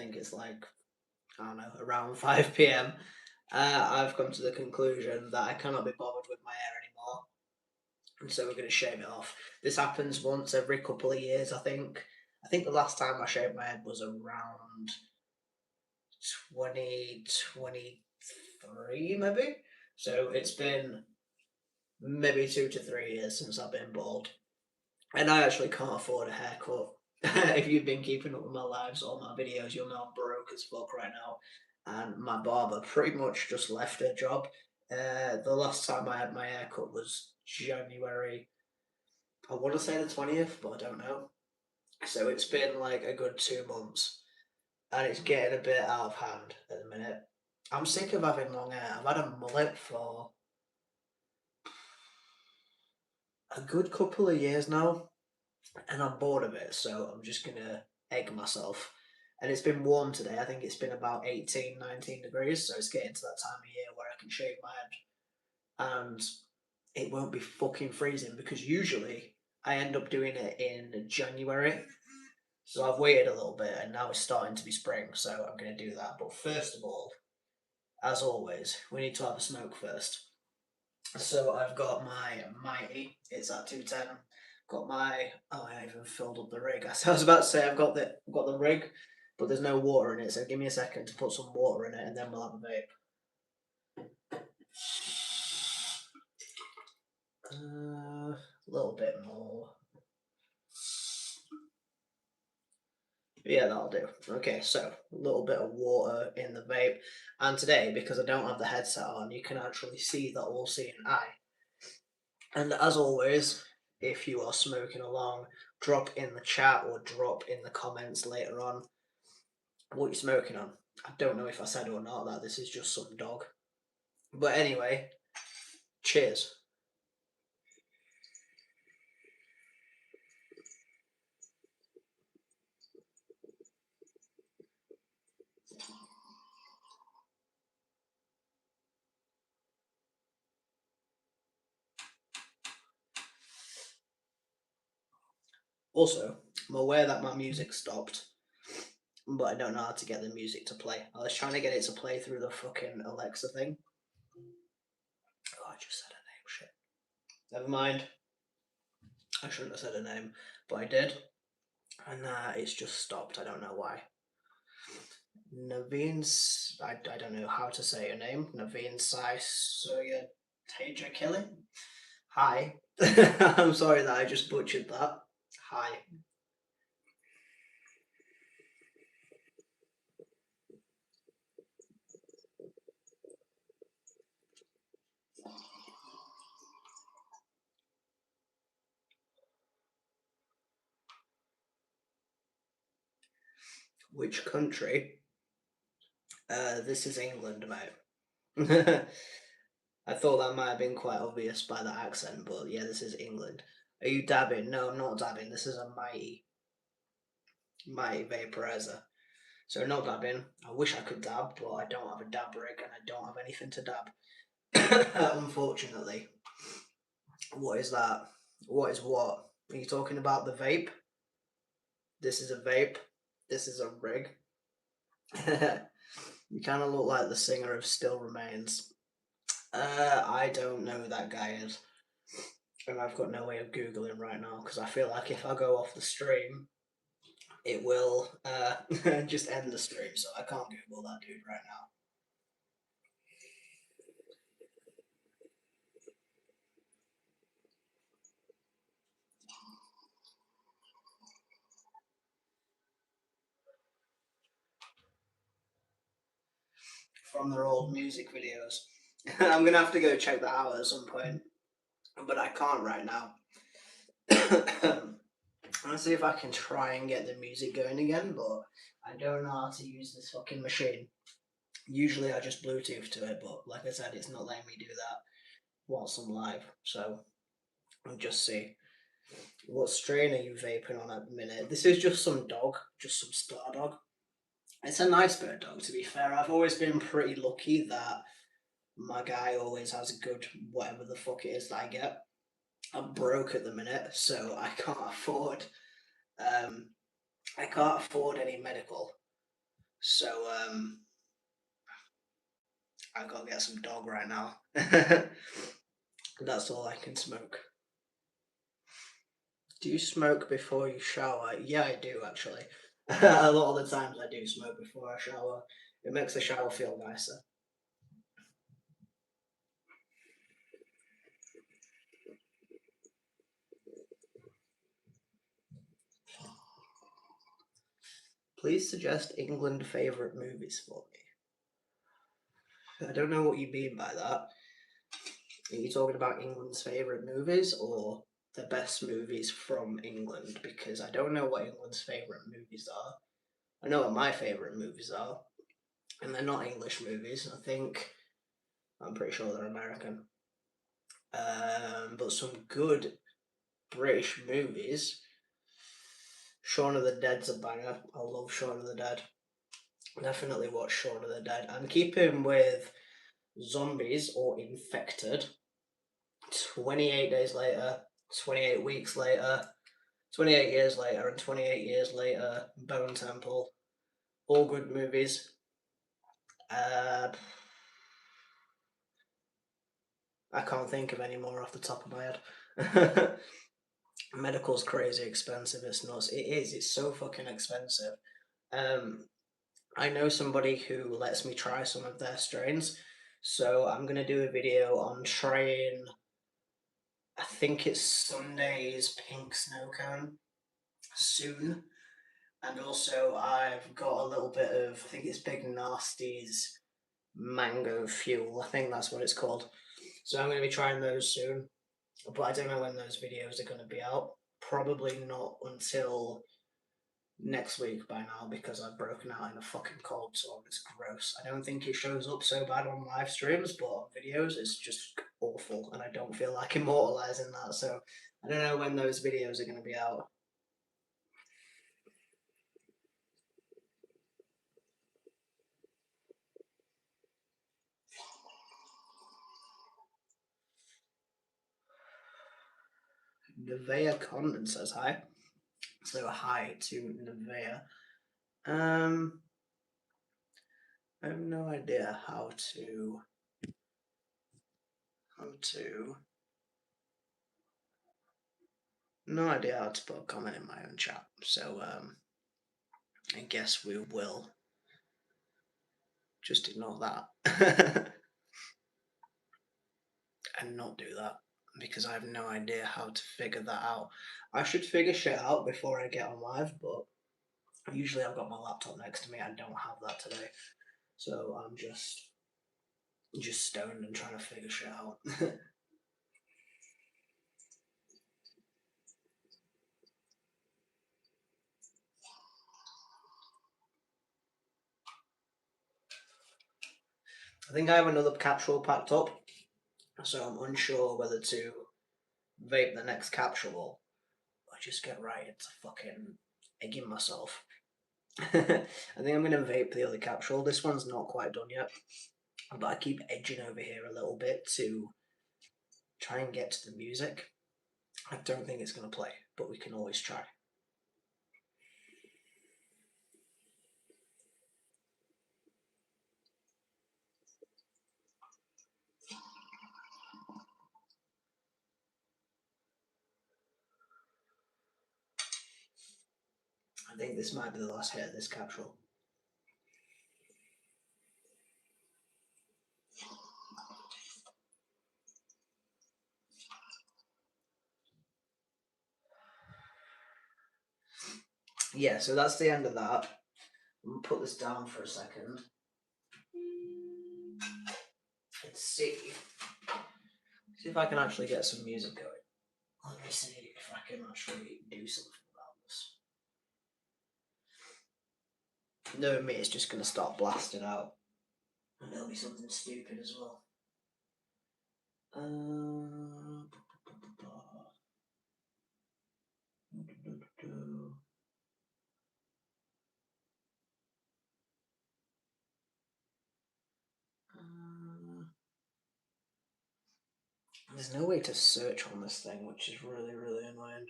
think it's like, I don't know, around 5 p.m., I've come to the conclusion that I cannot be bothered with my hair anymore. And so we're going to shave it off. This happens once every couple of years, I think. I think the last time I shaved my head was around 2023, maybe. So it's been maybe 2 to 3 years since I've been bald. And I actually can't afford a haircut. If you've been keeping up with my lives or my videos, you'll know I'm broke as fuck right now. And my barber pretty much just left her job. The last time I had my haircut was January, I want to say the 20th, but I don't know. So it's been like a good 2 months, and it's getting a bit out of hand at the minute. I'm sick of having long hair. I've had a mullet for a good couple of years now, and I'm bored of it, so I'm just gonna egg myself. And it's been warm today. I think it's been about 18, 19 degrees, so it's getting to that time of year where I can shave my head. And it won't be fucking freezing because usually I end up doing it in January. So I've waited a little bit and now it's starting to be spring, so I'm going to do that. But first of all, as always, we need to have a smoke first. So I've got my Mighty, it's at 210. Got my, oh, I even filled up the rig. I was about to say I've got the rig, but there's no water in it, so give me a second to put some water in it and then we'll have a vape. A little bit more. Yeah, that'll do. Okay, so a little bit of water in the vape. And today, because I don't have the headset on, you can actually see the all-seeing eye. And as always, if you are smoking along, drop in the chat or drop in the comments later on what you're smoking on. I don't know if I said or not that this is just some dog. But anyway, cheers. Also, I'm aware that my music stopped, but I don't know how to get the music to play. I was trying to get it to play through the fucking Alexa thing. Oh, I just said a name, shit. Never mind. I shouldn't have said a name, but I did. And it's just stopped. I don't know why. Naveen, I don't know how to say your name. Naveen Sai Surya Teja Kelly. Hi. I'm sorry that I just butchered that. Hi. Which country? This is England, mate. I thought that might have been quite obvious by the accent, but yeah, this is England. Are you dabbing? No, I'm not dabbing. This is a mighty vaporizer. So not dabbing. I wish I could dab, but I don't have a dab rig and I don't have anything to dab. Unfortunately. What is that? What is what? Are you talking about the vape? This is a vape. This is a rig. You kind of look like the singer of Still Remains. I don't know who that guy is. And I've got no way of Googling right now because I feel like if I go off the stream, it will just end the stream. So I can't Google that dude right now. From their old music videos. I'm gonna have to go check that out at some point, but I can't right now. Let's see if I can try and get the music going again, but I don't know how to use this fucking machine. Usually I just Bluetooth to it, but like I said, it's not letting me do that whilst I'm live. So we'll just see. What strain are you vaping on at the minute? This is just some dog, just some star dog. It's a nice bird dog, to be fair. I've always been pretty lucky that my guy always has a good whatever the fuck it is that I get. I'm broke at the minute, so um I can't afford any medical. So I gotta get some dog right now. That's all I can smoke. Do you smoke before you shower? Yeah, I do actually. A lot of the times I do smoke before I shower. It makes the shower feel nicer. Please suggest England favourite movies for me. I don't know what you mean by that. Are you talking about England's favourite movies or the best movies from England? Because I don't know what England's favourite movies are. I know what my favourite movies are, and they're not English movies. I'm pretty sure they're American. But some good British movies. Shaun of the Dead's a banger. I love Shaun of the Dead. Definitely watch Shaun of the Dead. And keeping with zombies or infected, 28 days later, 28 weeks later, 28 years later, and 28 years later, Bone Temple. All good movies. I can't think of any more off the top of my head. Medical's crazy expensive. It's nuts. It is. It's so fucking expensive. I know somebody who lets me try some of their strains, so I'm gonna do a video on trying. I think it's Sunday's Pink Snow Cone soon, and also I've got a little bit of. I think it's Big Nasty's Mango Fuel. I think that's what it's called. So I'm gonna be trying those soon, but I don't know when those videos are gonna be out. Probably not until next week by now because I've broken out in a fucking cold sore. It's gross. I don't think it shows up so bad on live streams, but on videos it's just awful, and I don't feel like immortalizing that. So I don't know when those videos are going to be out. Nevea Condon says hi. So hi to Nevea. I have no idea how to no idea how to put a comment in my own chat. So I guess we will just ignore that and not do that because I have no idea how to figure that out. I should figure shit out before I get on live, but usually I've got my laptop next to me. I don't have that today, so I'm just stoned and trying to figure shit out. I think I have another capsule packed up, so I'm unsure whether to vape the next capsule or just get right into fucking egging myself. I think I'm gonna vape the other capsule. This one's not quite done yet, but I keep edging over here a little bit to try and get to the music. I don't think it's gonna play, but we can always try. I think this might be the last hit of this capsule. Yeah, so that's the end of that. I'm gonna put this down for a second. Let's see if I can actually get some music going. Let me see if I can actually do something about this. Knowing me, it's just gonna start blasting out, and it'll be something stupid as well. There's no way to search on this thing, which is really, really annoying.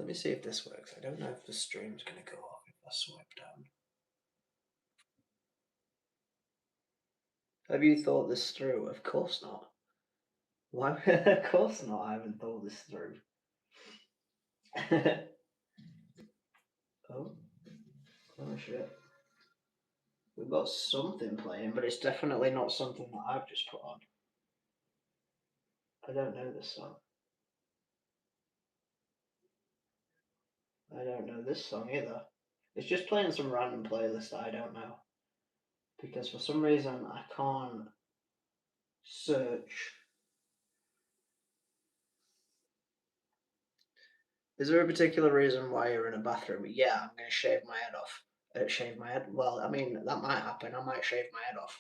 me see if this works. I don't know if the stream's going to go off if I swipe down. Have you thought this through? Of course not. Why? Of course not. I haven't thought this through. Oh. Oh shit. We've got something playing, but it's definitely not something that I've just put on. I don't know this song. I don't know this song either. It's just playing some random playlist that I don't know. Because for some reason I can't search. Is there a particular reason why you're in a bathroom? Yeah, I'm going to shave my head off. Shave my head? Well, I mean, that might happen. I might shave my head off.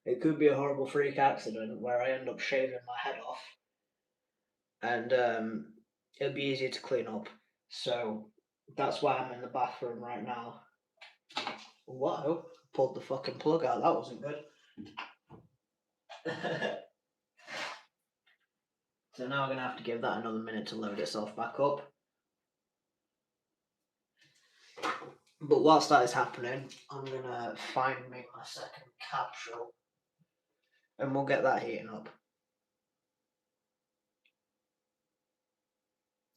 It could be a horrible freak accident where I end up shaving my head off. And it'll be easier to clean up. So that's why I'm in the bathroom right now. Whoa, pulled the fucking plug out. That wasn't good. So now I'm going to have to give that another minute to load itself back up. But whilst that is happening, I'm going to find me my second capsule. And we'll get that heating up.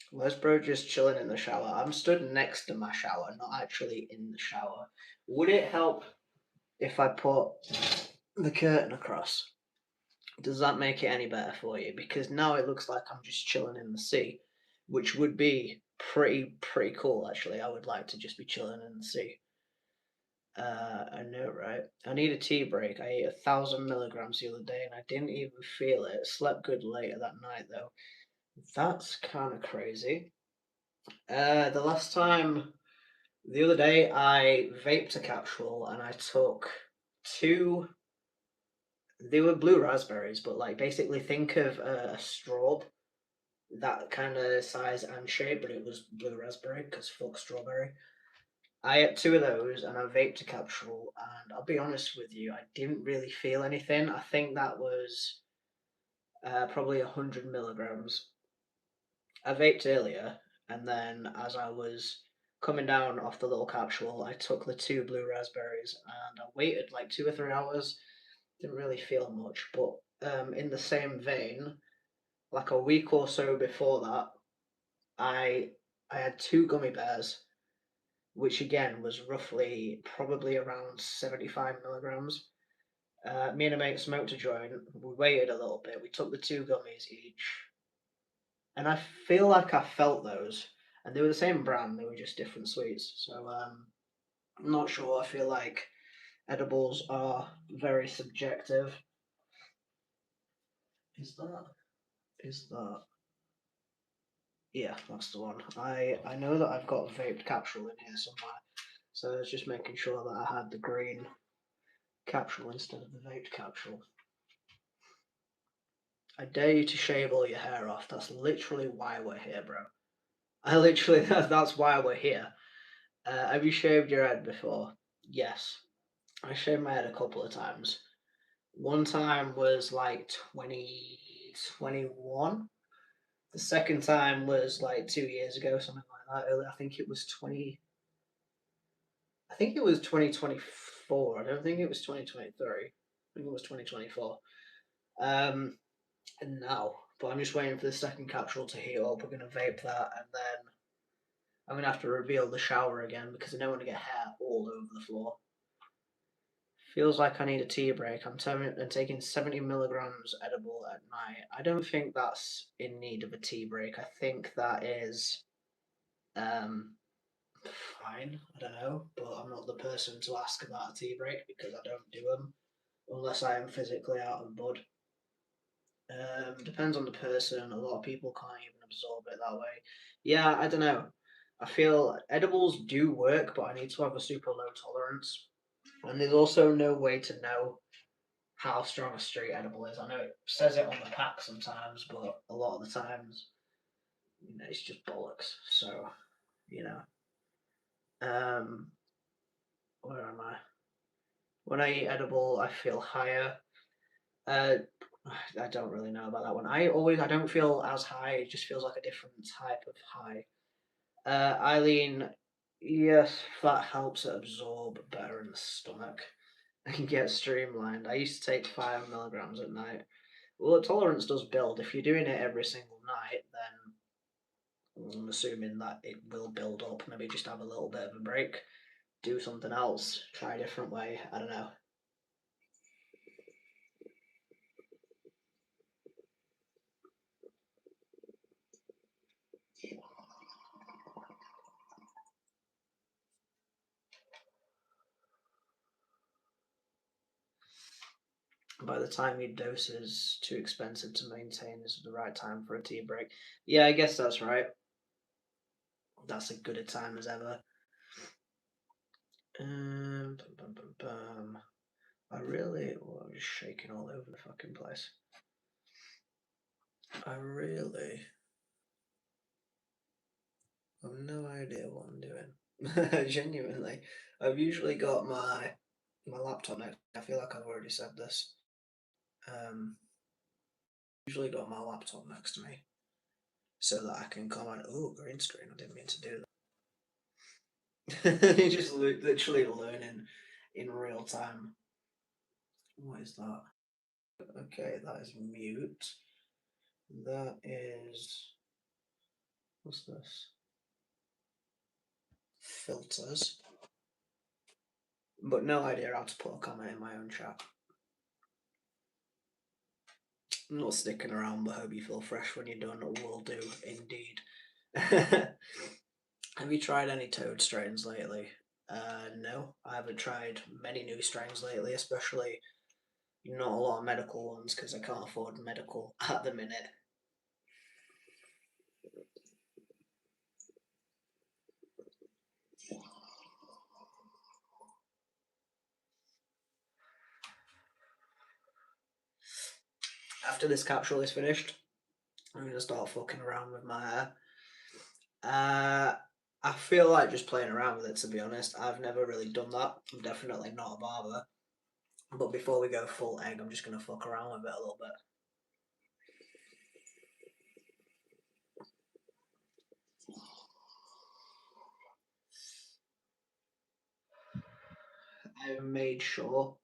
Where's bro just chilling in the shower? I'm stood next to my shower, not actually in the shower. Would it help if I put the curtain across? Does that make it any better for you? Because now it looks like I'm just chilling in the sea, which would be pretty cool actually. I would like to just be chilling in the sea. I know, right? I need a tea break. I ate 1,000 milligrams the other day and I didn't even feel it. Slept good later that night though. That's kind of crazy. The last time, the other day, I vaped a capsule and I took 2. They were blue raspberries, but like basically think of a straw, that kind of size and shape, but it was blue raspberry because fuck strawberry. I ate 2 of those and I vaped a capsule, and I'll be honest with you, I didn't really feel anything. I think that was probably 100 milligrams. I vaped earlier, and then as I was coming down off the little capsule, I took the 2 blue raspberries and I waited like 2 or 3 hours. Didn't really feel much, but in the same vein, like a week or so before that, I had 2 gummy bears, which again was roughly probably around 75 milligrams. Me and a mate smoked a joint. We waited a little bit. We took the 2 gummies each, and I feel like I felt those, and they were the same brand. They were just different sweets. So I'm not sure. I feel like edibles are very subjective. Is that? Is that? Yeah, that's the one. I know that I've got a vaped capsule in here somewhere, so I was just making sure that I had the green capsule instead of the vaped capsule. I dare you to shave all your hair off. That's literally why we're here, bro. I literally, that's why we're here. Have you shaved your head before? Yes. I shaved my head a couple of times. One time was like 2021. The second time was like 2 years ago, something like that. I think it was 20. I think it was 2024. I don't think it was 2023. I think it was 2024. And now, but I'm just waiting for the second capsule to heat up. We're gonna vape that, and then I'm gonna have to reveal the shower again because I don't want to get hair all over the floor. Feels like I need a tea break. I'm taking 70 milligrams edible at night. I don't think that's in need of a tea break. I think that is um, fine. I don't know, but I'm not the person to ask about a tea break because I don't do them unless I am physically out of bud. Depends on the person. A lot of people can't even absorb it that way. Yeah, I don't know. I feel edibles do work, but I need to have a super low tolerance. And there's also no way to know how strong a street edible is. I know it says it on the pack sometimes, but a lot of the times, it's just bollocks. So, you know, where am I? When I eat edible, I feel higher. Uh, I don't really know about that one. I don't feel as high. It just feels like a different type of high. Eileen, yes, fat helps it absorb better in the stomach and get streamlined. I used to take 5 milligrams at night. Well, the tolerance does build. If you're doing it every single night, then I'm assuming that it will build up. Maybe just have a little bit of a break, do something else, try a different way. I don't know. By the time your dose is too expensive to maintain, is the right time for a tea break. Yeah, I guess that's right. That's as good a time as ever. Bum, bum, bum, bum. I'm just shaking all over the fucking place. I really have no idea what I'm doing. Genuinely, I've usually got my laptop next. I feel like I've already said this. Um, usually got my laptop next to me so that I can comment. Oh, green screen! I didn't mean to do that. You just literally learning in real time. What is that? Okay, that is mute. That is what's this? Filters. But no idea how to put a comment in my own chat. I'm not sticking around, but hope you feel fresh when you're done. Will do, indeed. Have you tried any toad strains lately? No, I haven't tried many new strains lately, especially not a lot of medical ones because I can't afford medical at the minute. After this capsule is finished, I'm going to start fucking around with my hair. I feel like just playing around with it, to be honest. I've never really done that. I'm definitely not a barber. But before we go full egg, I'm just going to fuck around with it a little bit. I've made sure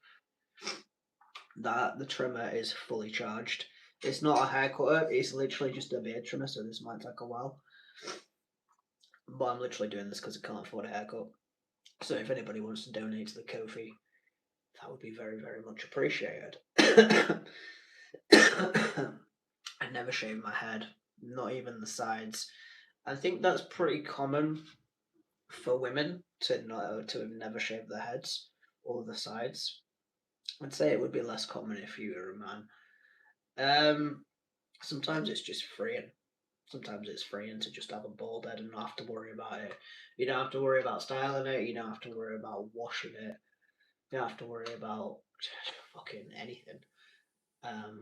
that the trimmer is fully charged. It's not a hair cutter, it's literally just a beard trimmer, so this might take a while. But I'm literally doing this because I can't afford a haircut. So if anybody wants to donate to the Ko-fi, that would be very, very much appreciated. I never shave my head, not even the sides. I think that's pretty common for women to have never shaved their heads or the sides. I'd say it would be less common if you were a man. Sometimes it's just freeing. Sometimes it's freeing to just have a bald head and not have to worry about it. You don't have to worry about styling it. You don't have to worry about washing it. You don't have to worry about fucking anything. Um,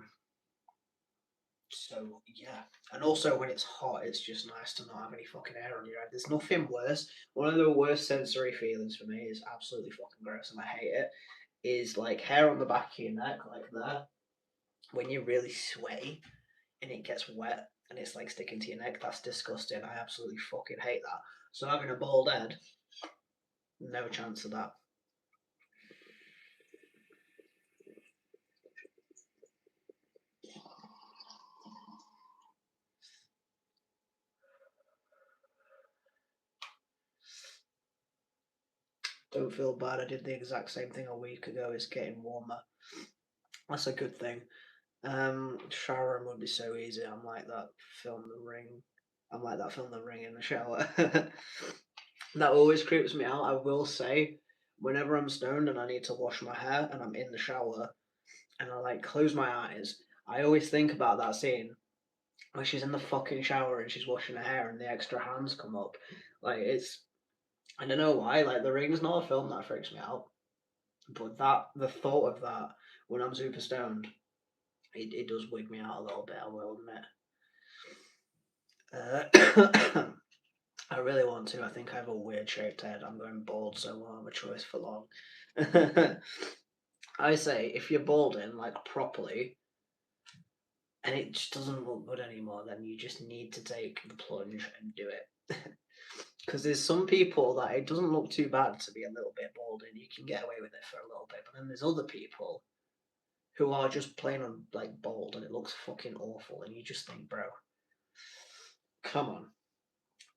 so yeah, and also when it's hot, it's just nice to not have any fucking hair on your head. There's nothing worse. One of the worst sensory feelings for me is absolutely fucking gross, and I hate it. Is like hair on the back of your neck, like there, when you're really sweaty and it gets wet and it's like sticking to your neck. That's disgusting. I absolutely fucking hate that. So having a bald head, no chance of that. Don't feel bad. I did the exact same thing a week ago. It's getting warmer. That's a good thing. Showering would be so easy. I'm like that film The Ring. I'm like that film The Ring in the shower. That always creeps me out. I will say, whenever I'm stoned and I need to wash my hair and I'm in the shower and I like close my eyes, I always think about that scene where she's in the fucking shower and she's washing her hair and the extra hands come up. Like it's, I don't know why. Like The Ring's not a film that freaks me out, but the thought of that when I'm super stoned, it does wig me out a little bit. I will admit. I really want to. I think I have a weird shaped head. I'm going bald, so I won't have a choice for long. I say if you're balding like properly, and it just doesn't look good anymore, then you just need to take the plunge and do it. Because there's some people that it doesn't look too bad to be a little bit bald and you can get away with it for a little bit. But then there's other people who are just plain on like bald and it looks fucking awful and you just think, bro, come on.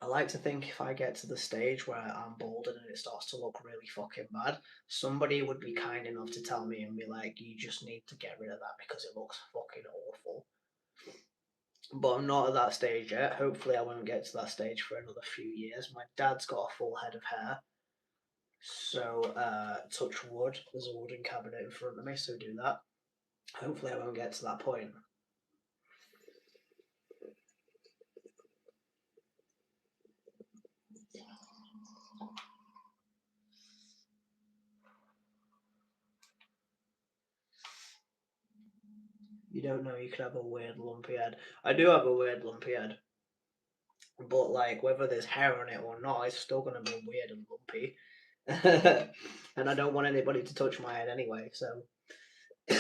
I like to think if I get to the stage where I'm bald and it starts to look really fucking bad, somebody would be kind enough to tell me and be like, you just need to get rid of that because it looks fucking awful. But I'm not at that stage yet. Hopefully, I won't get to that stage for another few years. My dad's got a full head of hair. So, touch wood. There's a wooden cabinet in front of me, so do that. Hopefully, I won't get to that point. You don't know you could have a weird lumpy head. I do have a weird lumpy head. But, like, whether there's hair on it or not, it's still going to be weird and lumpy. And I don't want anybody to touch my head anyway, so.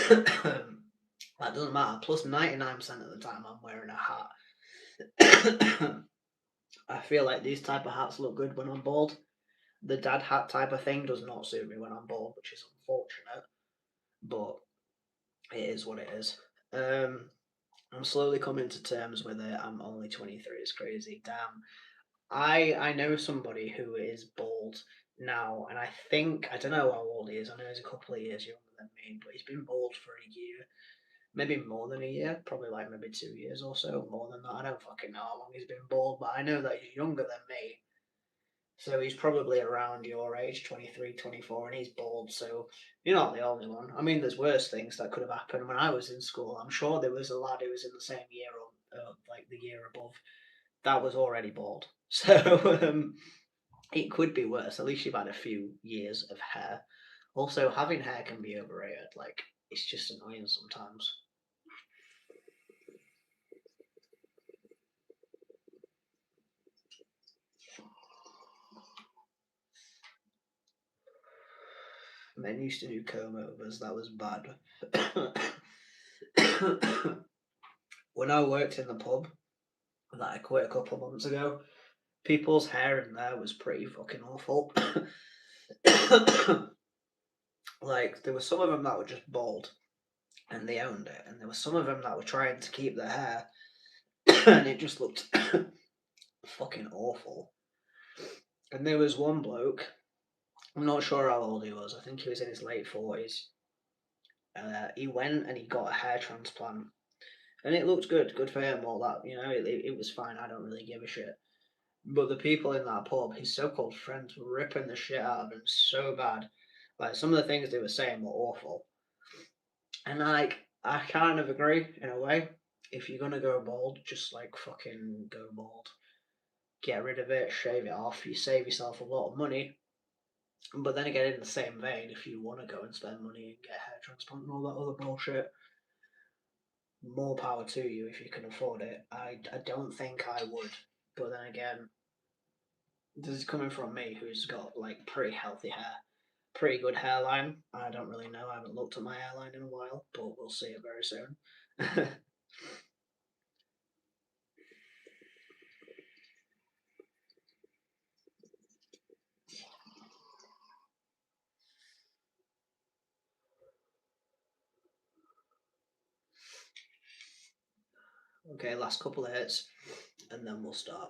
That doesn't matter. Plus, 99% of the time, I'm wearing a hat. I feel like these type of hats look good when I'm bald. The dad hat type of thing does not suit me when I'm bald, which is unfortunate, but it is what it is. I'm slowly coming to terms with it. I'm only 23. It's crazy. Damn. I know somebody who is bald now, and I don't know how old he is. I know he's a couple of years younger than me, but he's been bald for a year, maybe more than a year, probably like maybe 2 years or so, more than that. I don't fucking know how long he's been bald, but I know that he's younger than me. So he's probably around your age, 23, 24, and he's bald. So you're not the only one. I mean, there's worse things that could have happened when I was in school. I'm sure there was a lad who was in the same year or like the year above that was already bald. So it could be worse. At least you've had a few years of hair. Also, having hair can be overrated. Like, it's just annoying sometimes. Men used to do comb overs. That was bad. When I worked in the pub that I quit a couple of months ago, people's hair in there was pretty fucking awful. Like, there were some of them that were just bald and they owned it, and there were some of them that were trying to keep their hair and it just looked fucking awful. And there was one bloke, I'm not sure how old he was, I think he was in his late 40s. He went and he got a hair transplant. And it looked good for him, all that, it was fine, I don't really give a shit. But the people in that pub, his so called friends, were ripping the shit out of him so bad. Like, some of the things they were saying were awful. And, like, I kind of agree in a way. If you're gonna go bald, just, like, fucking go bald. Get rid of it, shave it off, you save yourself a lot of money. But then again, in the same vein, if you want to go and spend money and get hair transplant and all that other bullshit, more power to you if you can afford it. I don't think I would. But then again, this is coming from me who's got like pretty healthy hair, pretty good hairline. I don't really know. I haven't looked at my hairline in a while, but we'll see it very soon. Okay, last couple of hits, and then we'll start.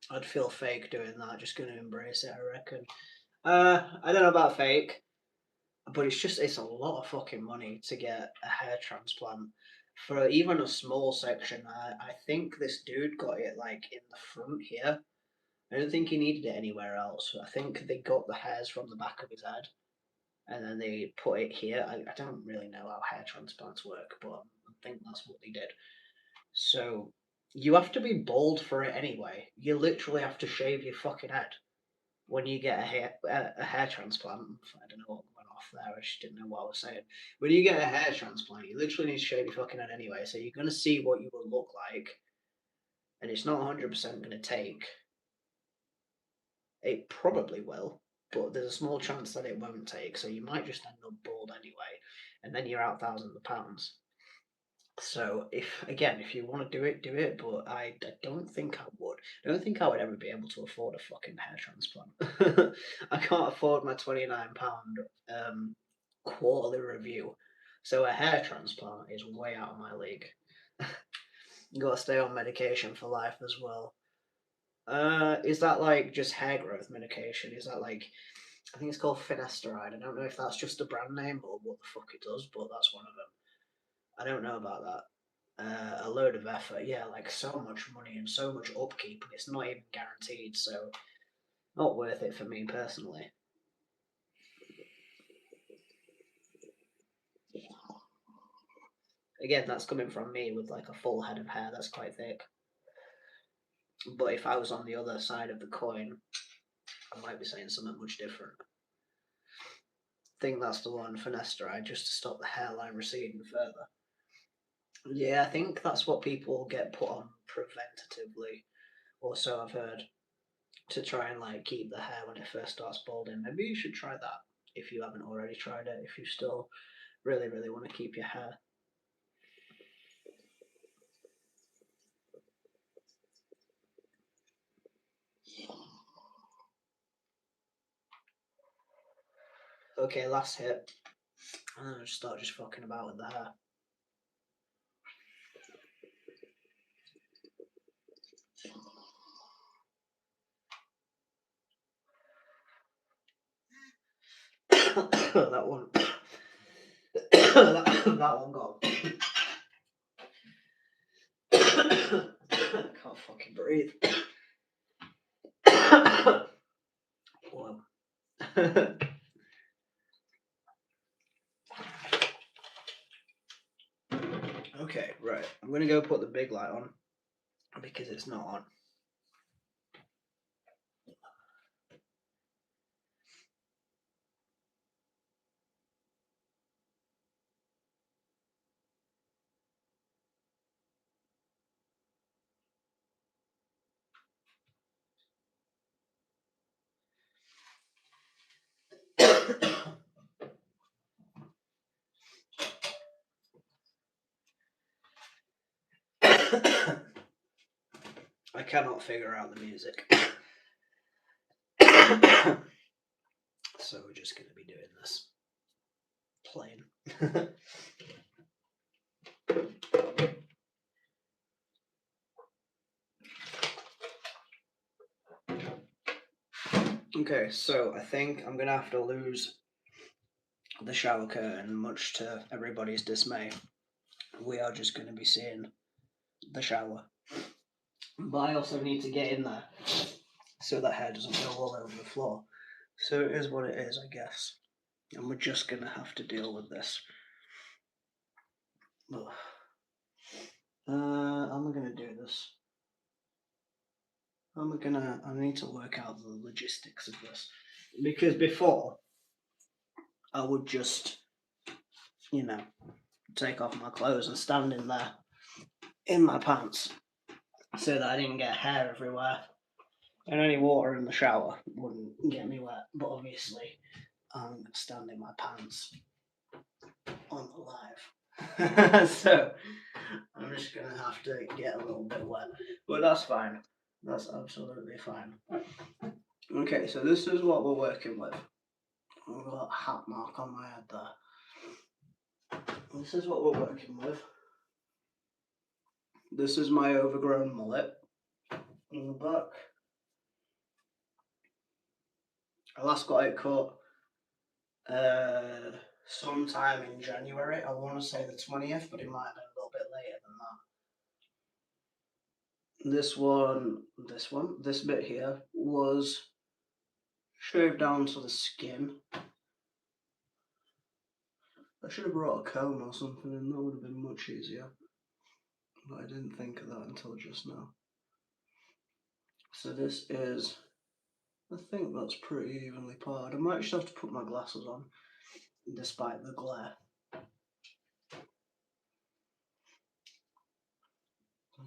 I'd feel fake doing that. Just gonna embrace it, I reckon. I don't know about fake, but it's a lot of fucking money to get a hair transplant for even a small section. I think this dude got it like in the front here. I don't think he needed it anywhere else. I think they got the hairs from the back of his head and then they put it here. I don't really know how hair transplants work, but I think that's what they did. So you have to be bald for it anyway. You literally have to shave your fucking head when you get a hair transplant. I don't know what went off there. I just didn't know what I was saying. When you get a hair transplant, you literally need to shave your fucking head anyway. So you're gonna see what you will look like, and it's not 100% gonna take. It probably will, but there's a small chance that it won't take. So you might just end up bald anyway, and then you're out thousands of pounds. So if you want to do it, but I don't think I would. I don't think I would ever be able to afford a fucking hair transplant. I can't afford my £29 quarterly review. So a hair transplant is way out of my league. You gotta stay on medication for life as well. Is that like just hair growth medication? Is that like I think it's called finasteride. I don't know if that's just a brand name or what the fuck it does, but that's one of them. I don't know about that. A load of effort, yeah, like so much money and so much upkeep, and it's not even guaranteed, so not worth it for me personally. Again, that's coming from me with like a full head of hair that's quite thick. But if I was on the other side of the coin, I might be saying something much different. I think that's the one finasteride, just to stop the hairline receding further. Yeah, I think that's what people get put on preventatively, or so I've heard, to try and like keep the hair when it first starts balding. Maybe you should try that if you haven't already tried it. If you still really want to keep your hair. Okay, last hit, and then I'll start just fucking about with the hair. That one. that one got. I can't fucking breathe. Whoa. Okay, right. I'm gonna go put the big light on because it's not on. I cannot figure out the music. So we're just going to be doing this. Plain. Okay, so I think I'm going to have to lose the shower curtain, much to everybody's dismay. We are just going to be seeing the shower. But I also need to get in there so that hair doesn't go all over the floor. So it is what it is, I guess. And we're just going to have to deal with this. Ugh. How am I going to do this? I need to work out the logistics of this. Because before, I would just, take off my clothes and stand in there in my pants so that I didn't get hair everywhere. And any water in the shower wouldn't get me wet. But obviously, I'm going to stand in my pants on the live. So, I'm just going to have to get a little bit wet. But that's fine. That's absolutely fine. Okay, so this is what we're working with. I've got a hat mark on my head there. This is what we're working with. This is my overgrown mullet in the back. I last got it cut sometime in January. I want to say the 20th, but it might have been a little bit later than that. This bit here was shaved down to the skin. I should have brought a comb or something and that would have been much easier. But I didn't think of that until just now. So this is, I think that's pretty evenly parted. I might just have to put my glasses on, despite the glare.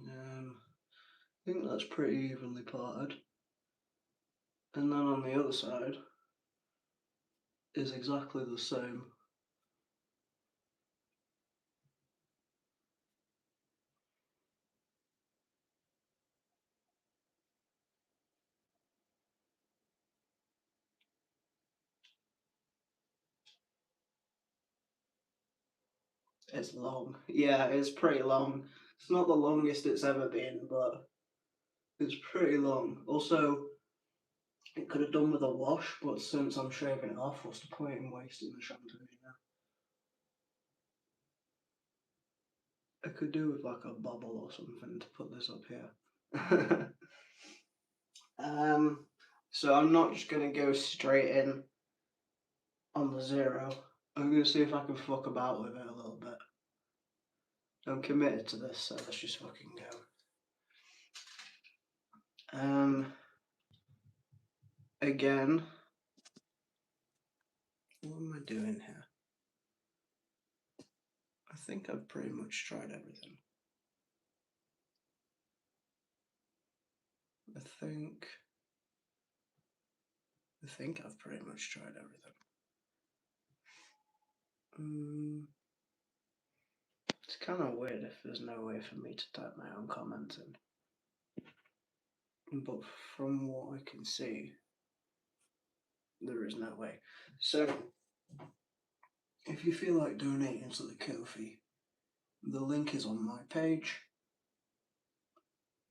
I think that's pretty evenly parted. And then on the other side is exactly the same. It's long. Yeah, it's pretty long. It's not the longest it's ever been, but it's pretty long. Also, it could have done with a wash, but since I'm shaving it off, what's the point in wasting the shampoo, you know? I could do with like a bubble or something to put this up here. um, so I'm not just gonna go straight in on the zero. I'm gonna see if I can fuck about with it a little bit. I'm committed to this, so let's just fucking go. Again, what am I doing here? I think I've pretty much tried everything. I think I've pretty much tried everything. It's kind of weird if there's no way for me to type my own comments in. But from what I can see, there is no way. So, if you feel like donating to the Ko-fi, the link is on my page.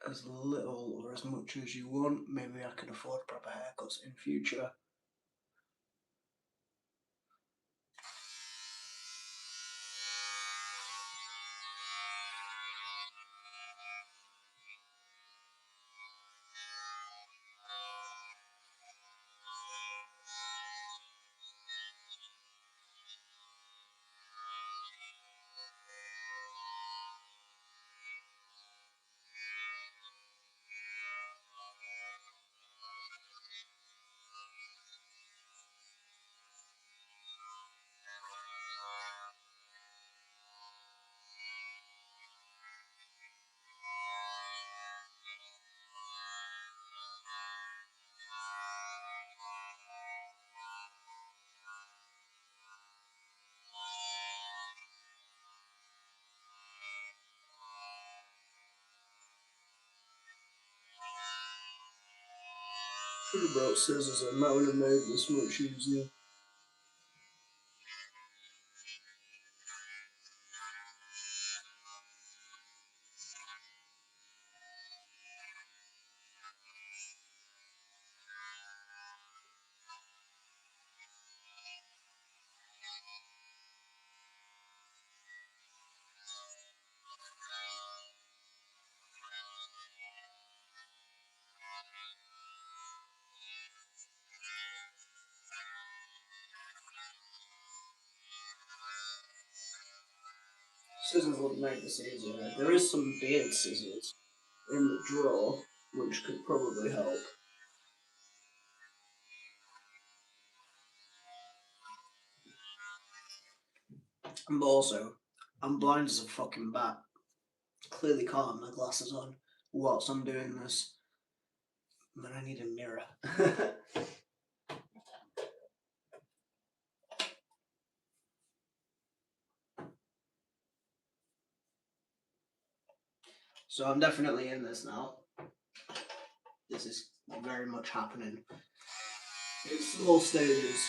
As little or as much as you want. Maybe I can afford proper haircuts in future. Should have brought scissors in, that would have made this much easier. Scissors would make this easier. There is some beard scissors in the drawer, which could probably help. But also, I'm blind as a fucking bat. Clearly can't have my glasses on whilst I'm doing this. But I need a mirror. So I'm definitely in this now. This is very much happening. It's small stages.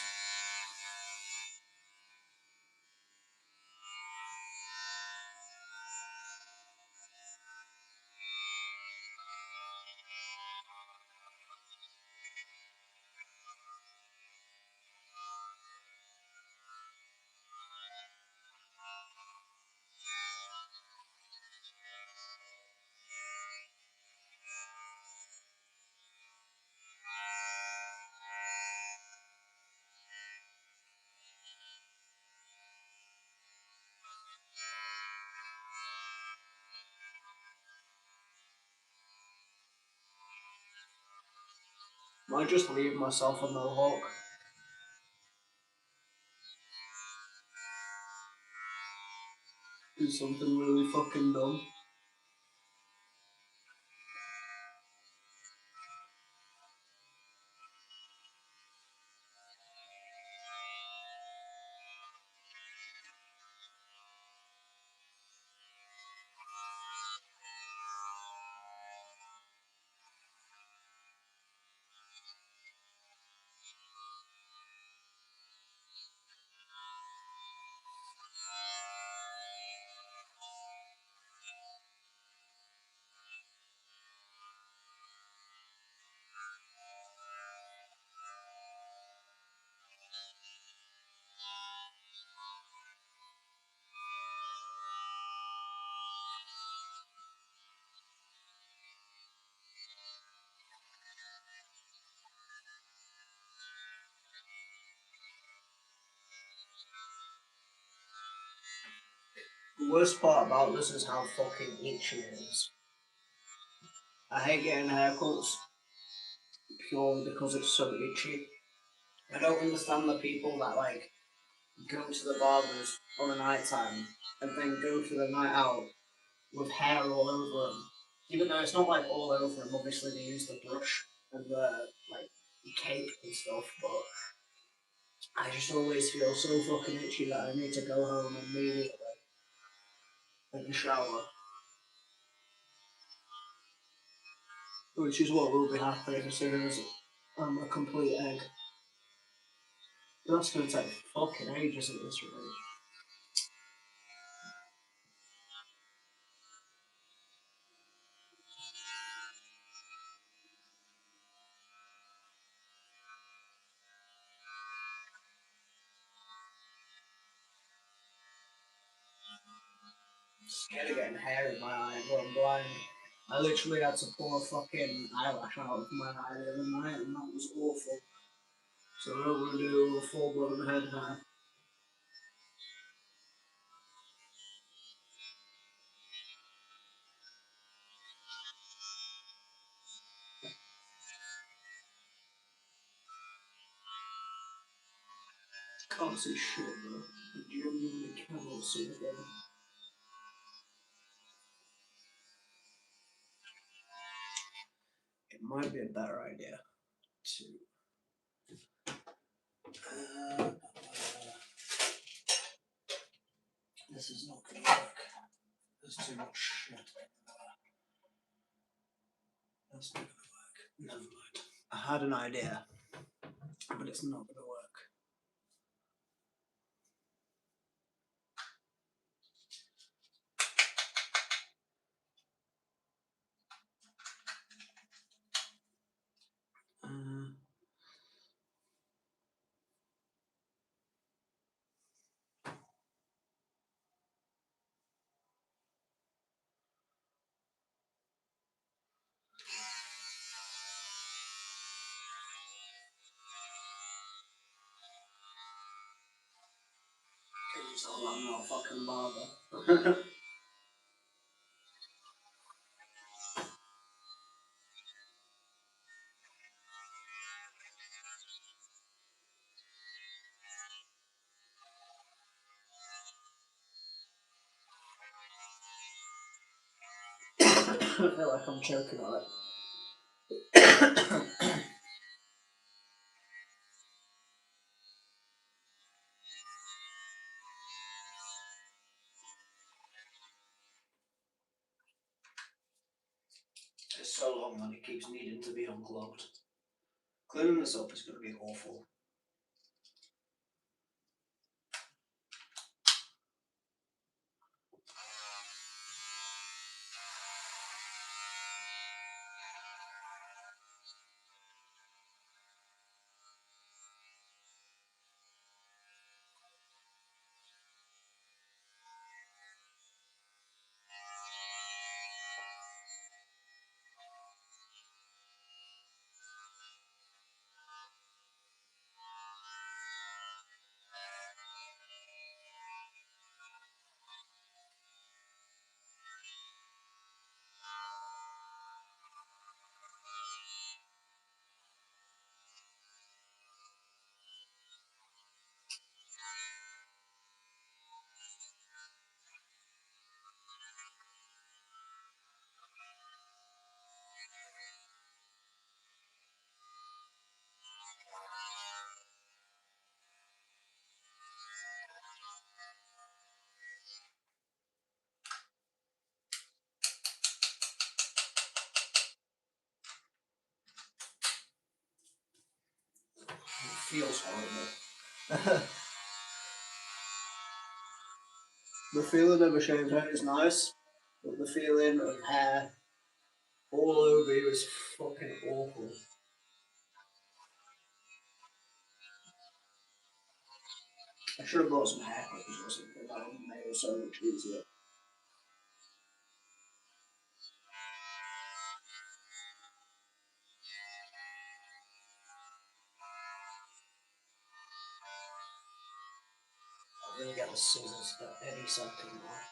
Might just leave myself a mohawk. Do something really fucking dumb. Worst part about this is how fucking itchy it is. I hate getting haircuts purely because it's so itchy. I don't understand the people that like go to the barbers on a night time and then go for the night out with hair all over them. Even though it's not like all over them, obviously they use the brush and the like cape and stuff, but I just always feel so fucking itchy that I need to go home immediately and shower. Which is what will be happening as soon as I'm a complete egg. But that's going to take fucking ages at this rate. I'm scared of getting hair in my eye while I'm blind. I literally had to pull a fucking eyelash out of my eye the other night and that was awful. So I don't want to do a full blown head now. Can't see shit though. I genuinely cannot see again. It might be a better idea to. Uh, this is not going to work. There's too much shit. That's not going to work. Never mind. I had an idea, but it's not going to work. Uh, Can you tell I'm not a fucking barber? I feel like I'm choking on it. It's so long that it keeps needing to be unclogged. Cleaning this up is going to be awful. It feels horrible. The feeling of a shaved head is nice, but the feeling of hair all over you is fucking awful. I should have brought some hair clippers or something. That would have made it so much easier. I'm gonna get the scissors at any second now.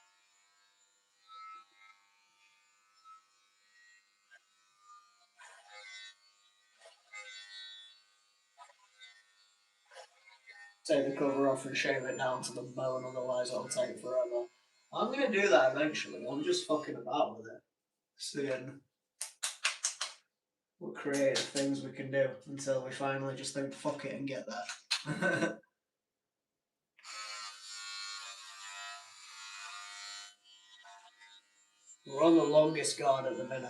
take the cover off and shave it down to the bone, otherwise it'll take forever. I'm gonna do that eventually. I'm just fucking about with it, seeing what creative things we can do until we finally just think fuck it and get there. We're on the longest guard at the minute,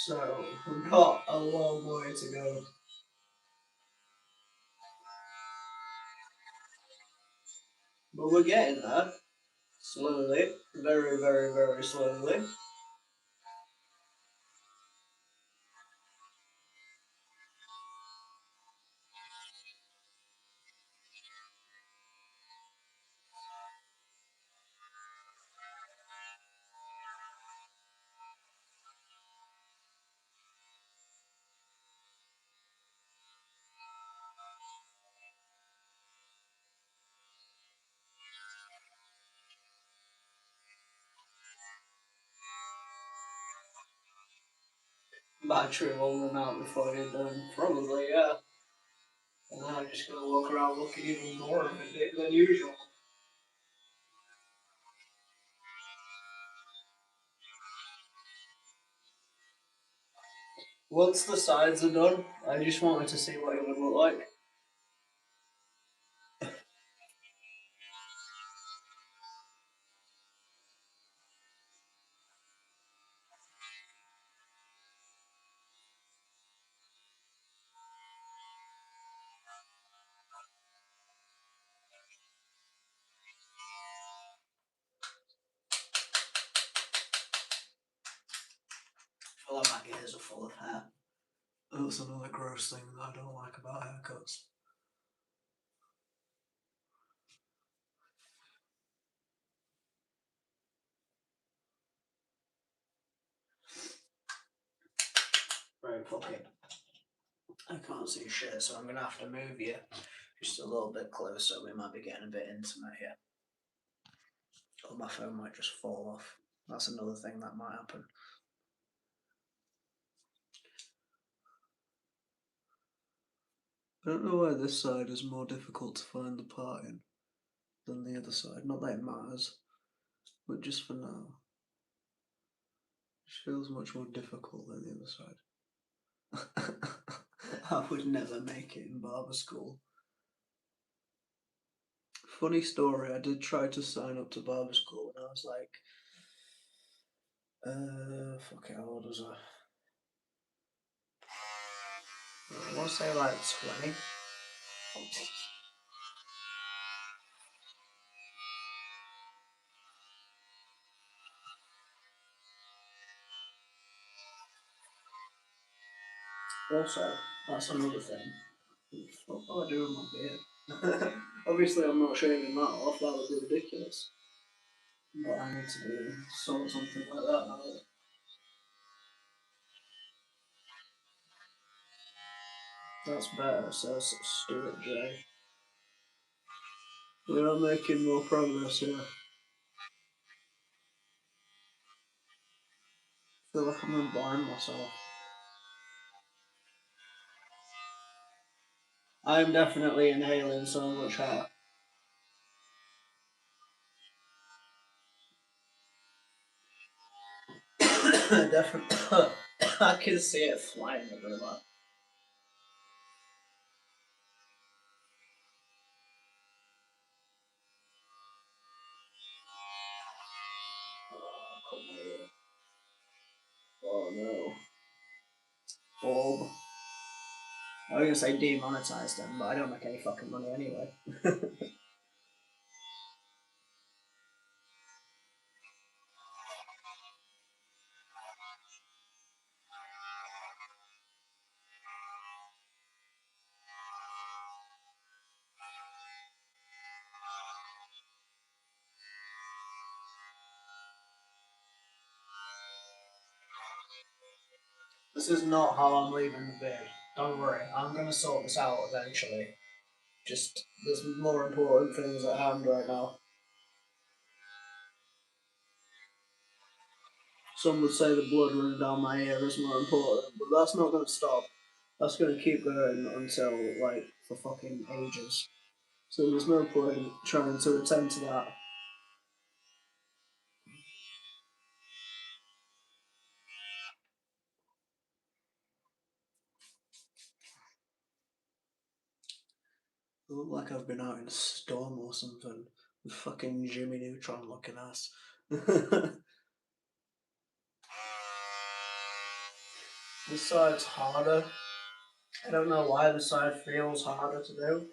so we've got a long way to go. But we're getting there. Slowly. Very, very, very slowly. Battery will run out before you're done. Probably, yeah. And then I'm just gonna walk around looking even more of a dick than usual. Once the sides are done, I just wanted to see what it would look like. I feel like my ears are full of hair. That's another gross thing that I don't like about haircuts. Right, fuck it. I can't see shit, so I'm gonna have to move you just a little bit closer. We might be getting a bit intimate here. Or my phone might just fall off. That's another thing that might happen. I don't know why this side is more difficult to find the part in than the other side. Not that it matters, but just for now. It feels much more difficult than the other side. I would never make it in barber school. Funny story, I did try to sign up to barber school when I was like, fuck it, how old was I? I want to say like 20. Also, that's another thing. What do I do with my beard? Obviously, I'm not shaving that off, that would be ridiculous. But I need to do something like that now. That's better, says Stuart J. We are making more progress here. I feel like I'm going to blind myself. I'm definitely inhaling so much hair. Definitely. I can see it flying everywhere. Oh, come here. Oh no. Orb. I was gonna say demonetized them, but I don't make any fucking money anyway. This is not how I'm leaving the beard. Don't worry, I'm gonna sort this out eventually. Just, there's more important things at hand right now. Some would say the blood running down my ear is more important, but that's not gonna stop. That's gonna keep going until, like, for fucking ages. So there's no point trying to attend to that. I look like I've been out in a storm or something with fucking Jimmy Neutron looking ass. This side's harder. I don't know why this side feels harder to do.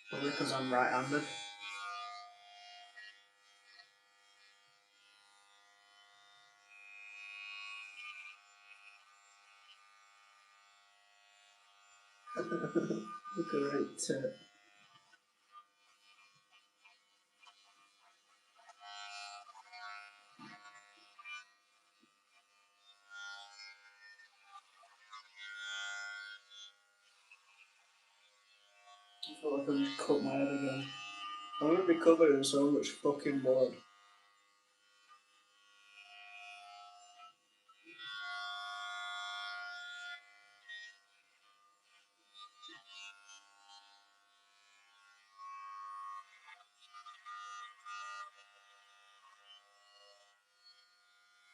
Probably because I'm right-handed. Look at right tip. I feel like I just cut my head again. I'm gonna be covered in so much fucking blood.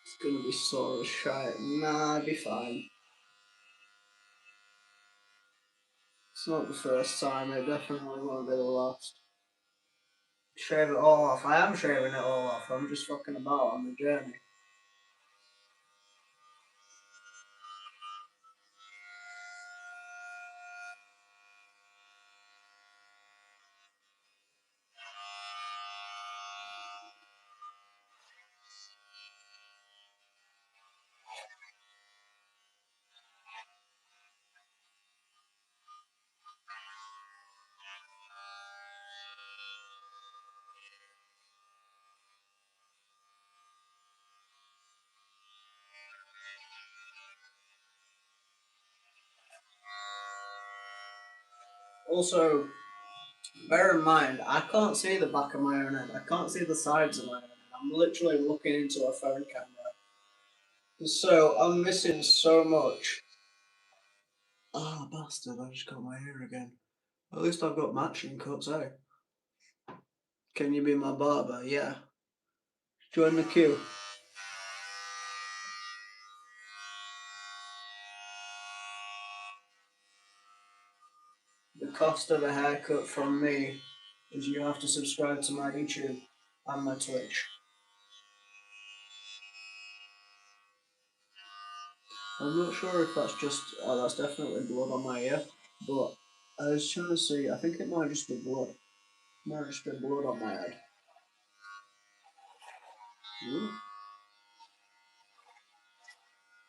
It's gonna be sore as shite. Nah, I'll be fine. It's not the first time, it definitely won't be the last. Shave it all off. I am shaving it all off. I'm just fucking about on the journey. Also, bear in mind, I can't see the back of my own head. I can't see the sides of my own head. I'm literally looking into a phone camera. So I'm missing so much. Ah, bastard, I just got my hair again. At least I've got matching cuts, eh? Can you be my barber? Yeah. Join the queue. The cost of a haircut from me is you have to subscribe to my YouTube and my Twitch. I'm not sure if that's just, oh, that's definitely blood on my ear, but I was trying to see, I think it might just be blood. It might just be blood on my head. Ooh.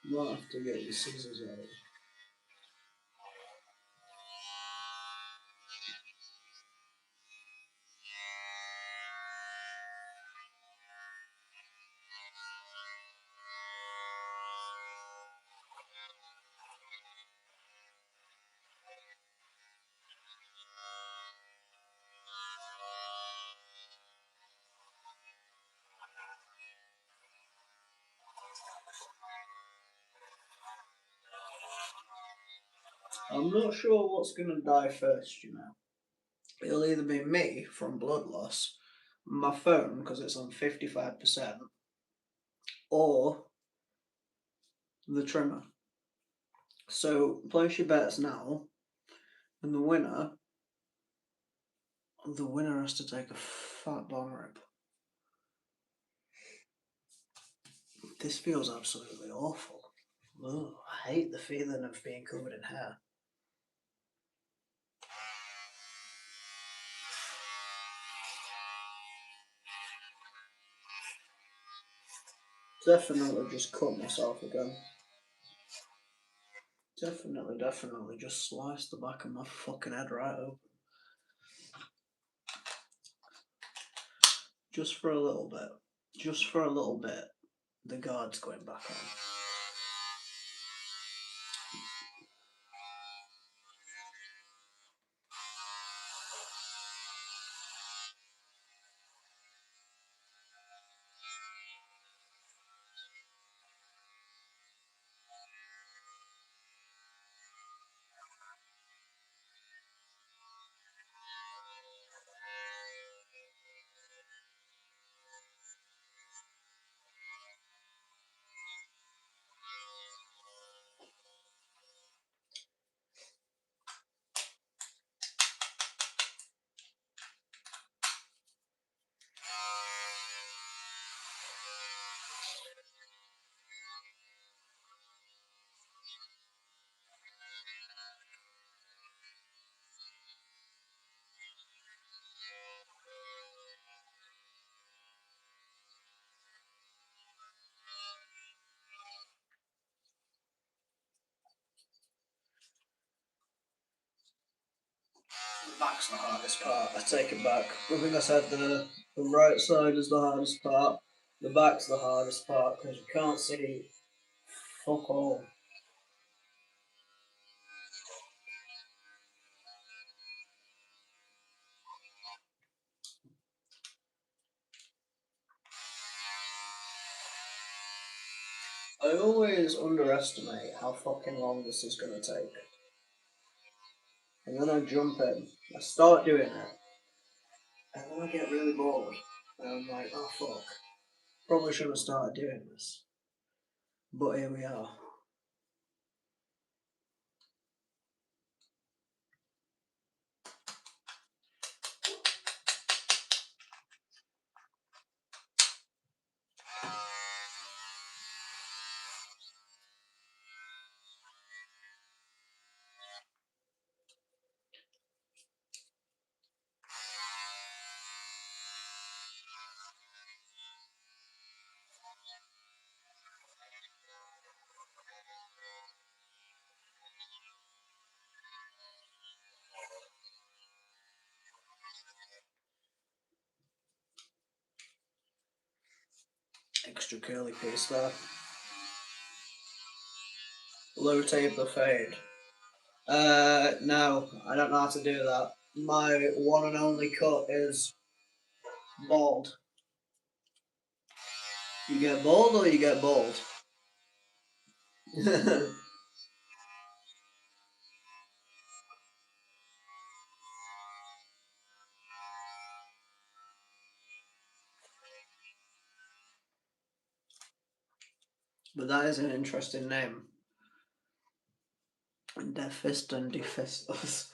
You might have to get your scissors out. I'm not sure what's going to die first, you know. It'll either be me from blood loss, my phone because it's on 55%, or the trimmer. So place your bets now, and the winner has to take a fat bong rip. This feels absolutely awful. Ugh, I hate the feeling of being covered in hair. Definitely just cut myself again. Definitely just slice the back of my fucking head right open. Just for a little bit. Just for a little bit. The guard's going back on. The back's the hardest part. I take it back. I think I said the right side is the hardest part. The back's the hardest part because you can't see fuck all. I always underestimate how fucking long this is gonna take. And then I jump in, I start doing it, and then I get really bored. And I'm like, oh fuck. Probably shouldn't have started doing this. But here we are. Extra curly piece there. Low taper fade. No, I don't know how to do that. My one and only cut is bald. You get bald or you get bald? But that is an interesting name. Defist and Defistus.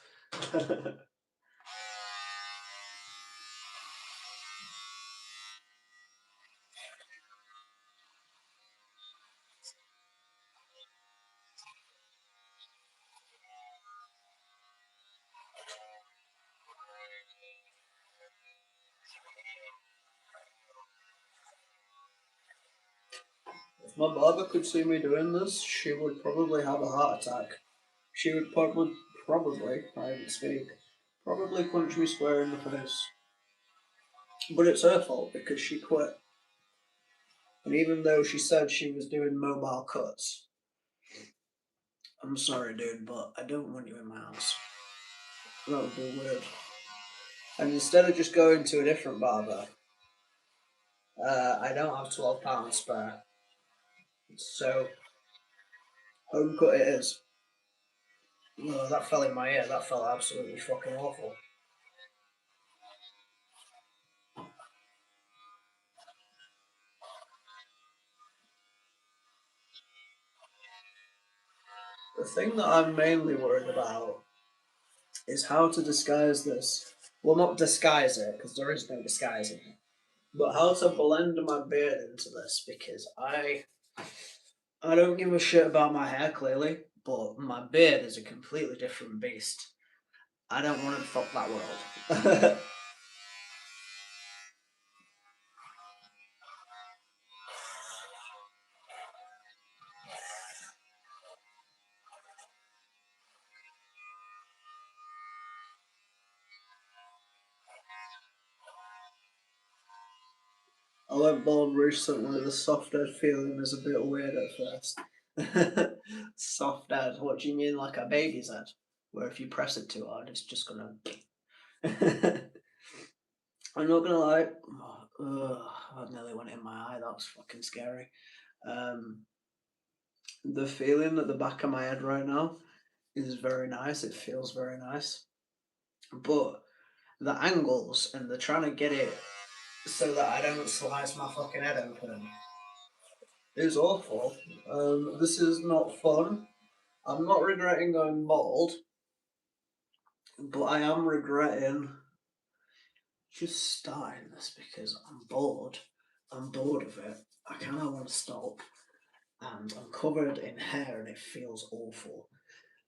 If my barber could see me doing this, she would probably have a heart attack. She would probably, I didn't speak, probably punch me square in the face. But it's her fault because she quit. And even though she said she was doing mobile cuts, I'm sorry, dude, but I don't want you in my house. That would be weird. And instead of just going to a different barber, I don't have £12 spare. So, home cut it is. No, that fell in my ear. That felt absolutely fucking awful. The thing that I'm mainly worried about is how to disguise this. Well, not disguise it, because there is no disguising it. But how to blend my beard into this, because I don't give a shit about my hair, clearly, but my beard is a completely different beast. I don't want to fuck that world. I went bald recently. The soft head feeling is a bit weird at first. Soft head? What do you mean, like a baby's head? Where if you press it too hard, it's just gonna. I'm not gonna lie. I nearly went in my eye. That was fucking scary. Um, the feeling at the back of my head right now is very nice. It feels very nice, but the angles and the trying to get it so that I don't slice my fucking head open is awful. This is not fun. I'm not regretting going bald, but I am regretting just starting this because I'm bored. I'm bored of it. I kind of want to stop, and I'm covered in hair, and it feels awful.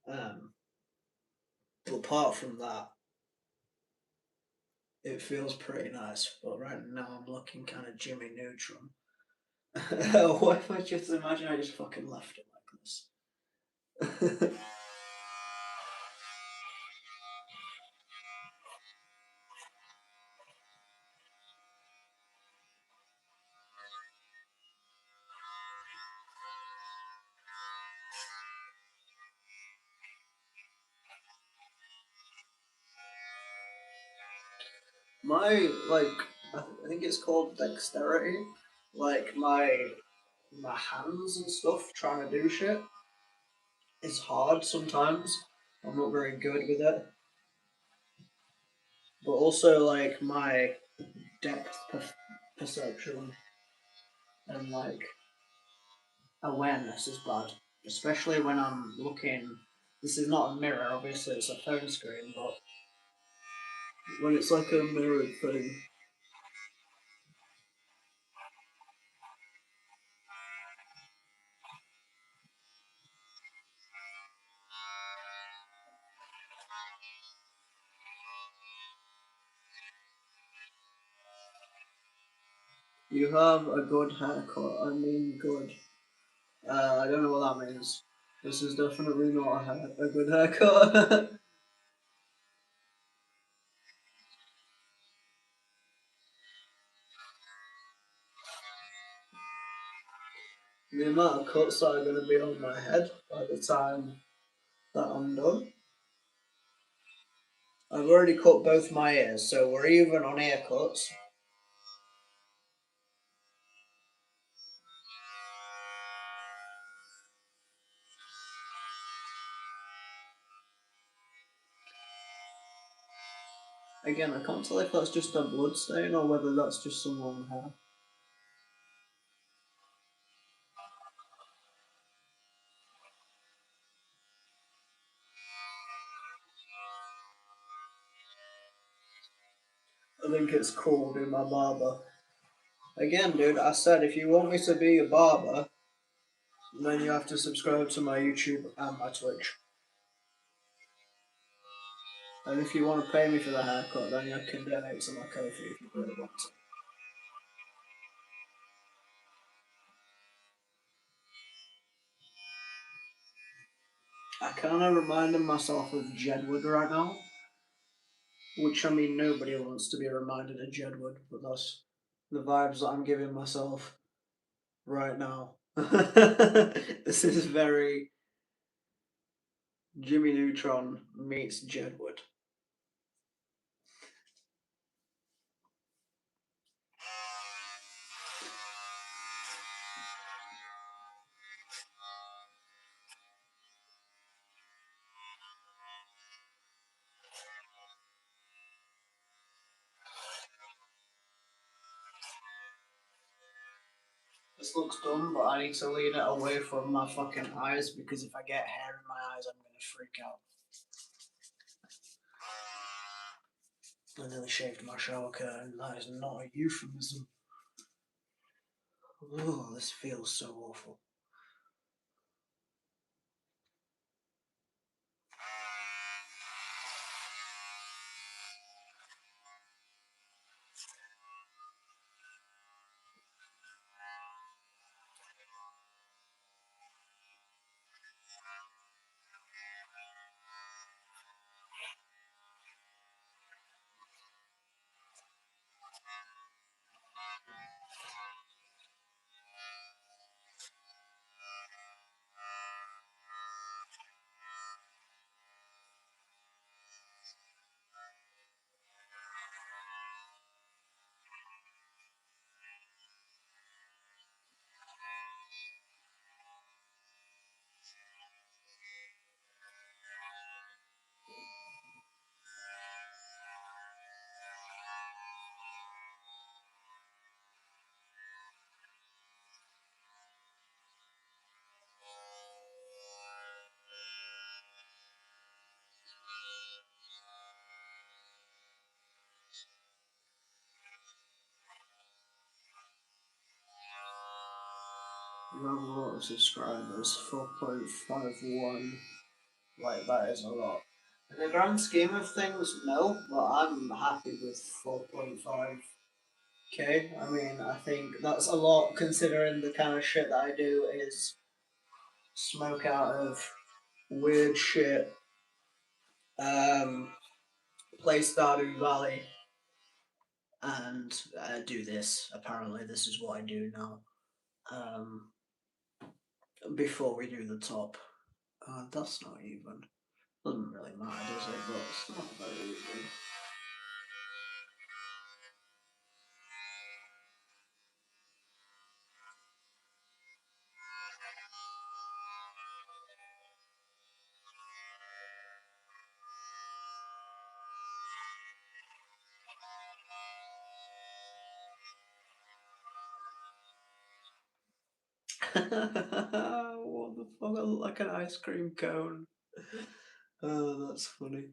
Um, but apart from that, it feels pretty nice. But right now, I'm looking kind of Jimmy Neutron. What if I just imagine I just fucking left it like this? My I think it's called dexterity. Like my hands and stuff trying to do shit is hard sometimes. I'm not very good with it. But also like my depth perception and like awareness is bad, especially when I'm looking. This is not a mirror, obviously, it's a phone screen, but when it's like a mirrored thing, you have a good haircut. I mean, good. I don't know what that means. This is definitely not a good haircut. The amount of cuts that are going to be on my head by the time that I'm done. I've already cut both my ears, so we're even on ear cuts. Again, I can't tell if that's just a blood stain or whether that's just some long hair. I think it's cool, dude, my barber. Again, dude, I said if you want me to be a barber, then you have to subscribe to my YouTube and my Twitch. And if you want to pay me for the haircut, then you can donate to my Ko-fi if you really want to. I kind of reminded myself of Jedward right now, which I mean, nobody wants to be reminded of Jedward, but that's the vibes that I'm giving myself right now. This is very Jimmy Neutron meets Jedward. This looks dumb, but I need to lean it away from my fucking eyes because if I get hair in my eyes, I'm gonna freak out. I nearly shaved my shower curtain. That is not a euphemism. Oh, this feels so awful. You have a lot of subscribers, 4.51. Like, that is a lot. In the grand scheme of things, no, but I'm happy with 4.5k. I mean, I think that's a lot considering the kind of shit that I do is smoke out of weird shit, um, play Stardew Valley, and do this. Apparently, this is what I do now. Um, before we do the top. That's not even. Doesn't really matter, does it? But it's not very even. What the fuck? I look like an ice cream cone. Oh, that's funny.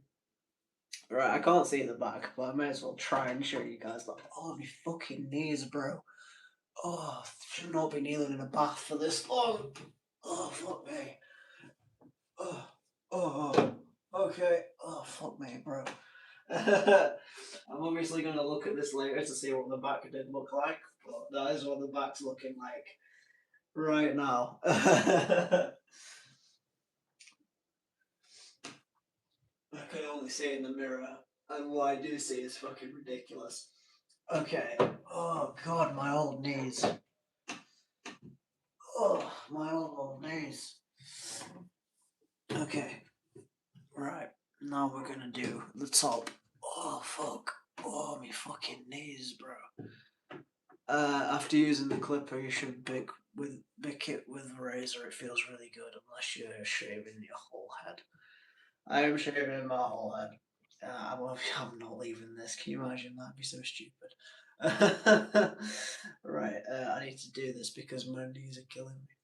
Right, I can't see the back, but I may as well try and show you guys. Like, oh, my fucking knees, bro. Oh, should not be kneeling in a bath for this long. Oh, fuck me. Oh, oh, okay. Oh, fuck me, bro. I'm obviously going to look at this later to see what the back did look like, but that is what the back's looking like right now. I can only see it in the mirror, and what I do see is fucking ridiculous. Okay. Oh god, my old knees. Oh, my old knees. Okay. Right. Now we're gonna do the top. Oh fuck. Oh, my fucking knees, bro. After using the clipper, you should bick it with a razor. It feels really good, unless you're shaving your whole head. I am shaving my whole head. I'm not leaving this. Can you imagine? That'd be so stupid. Right, I need to do this because my knees are killing me.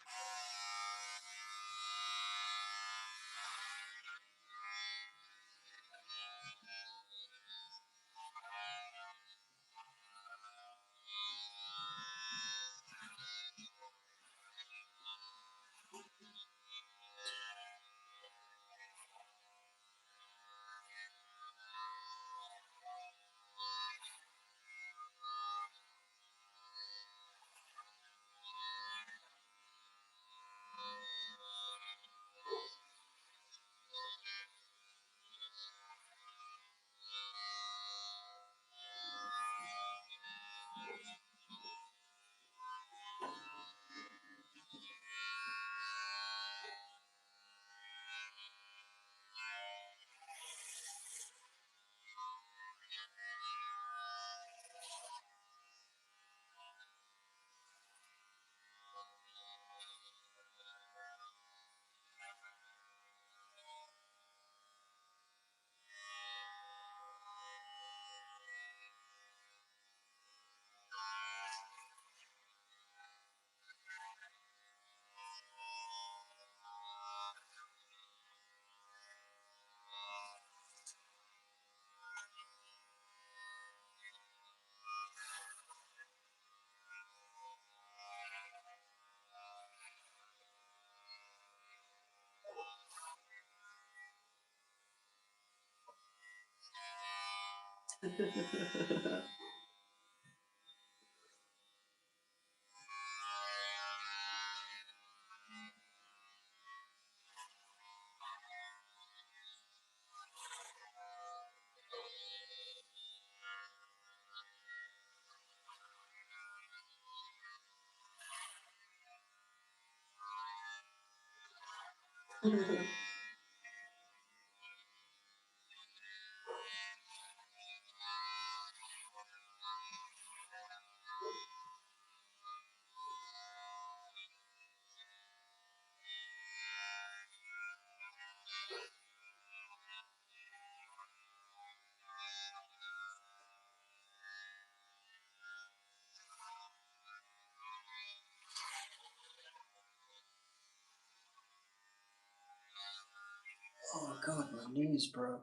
Oh god, my knees, bro.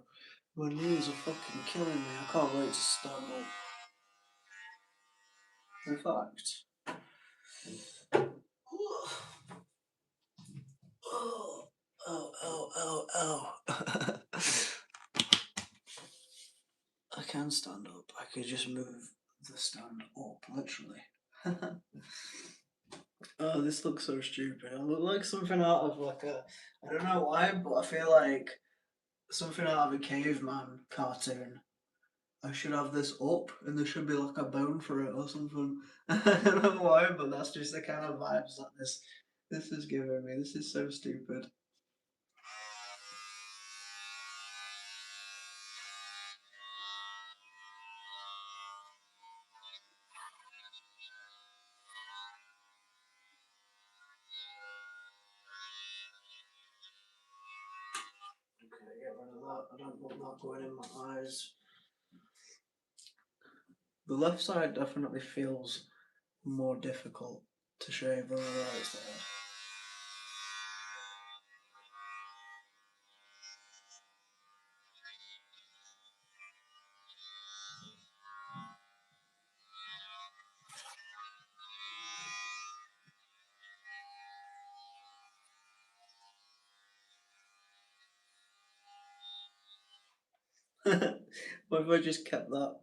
My knees are fucking killing me. I can't wait to stand up. In fact, oh, oh, oh, oh, oh. I can stand up. I could just move the stand up, literally. Oh, this looks so stupid. I look like something out of like a. I don't know why, but I feel like something out of a caveman cartoon. I should have this up, and there should be like a bone for it or something. I don't know why, but that's just the kind of vibes that this is giving me. This is so stupid. Okay, get rid of that. I don't want that going in my eyes. The left side definitely feels more difficult. to shave over the right side. What if I just kept that?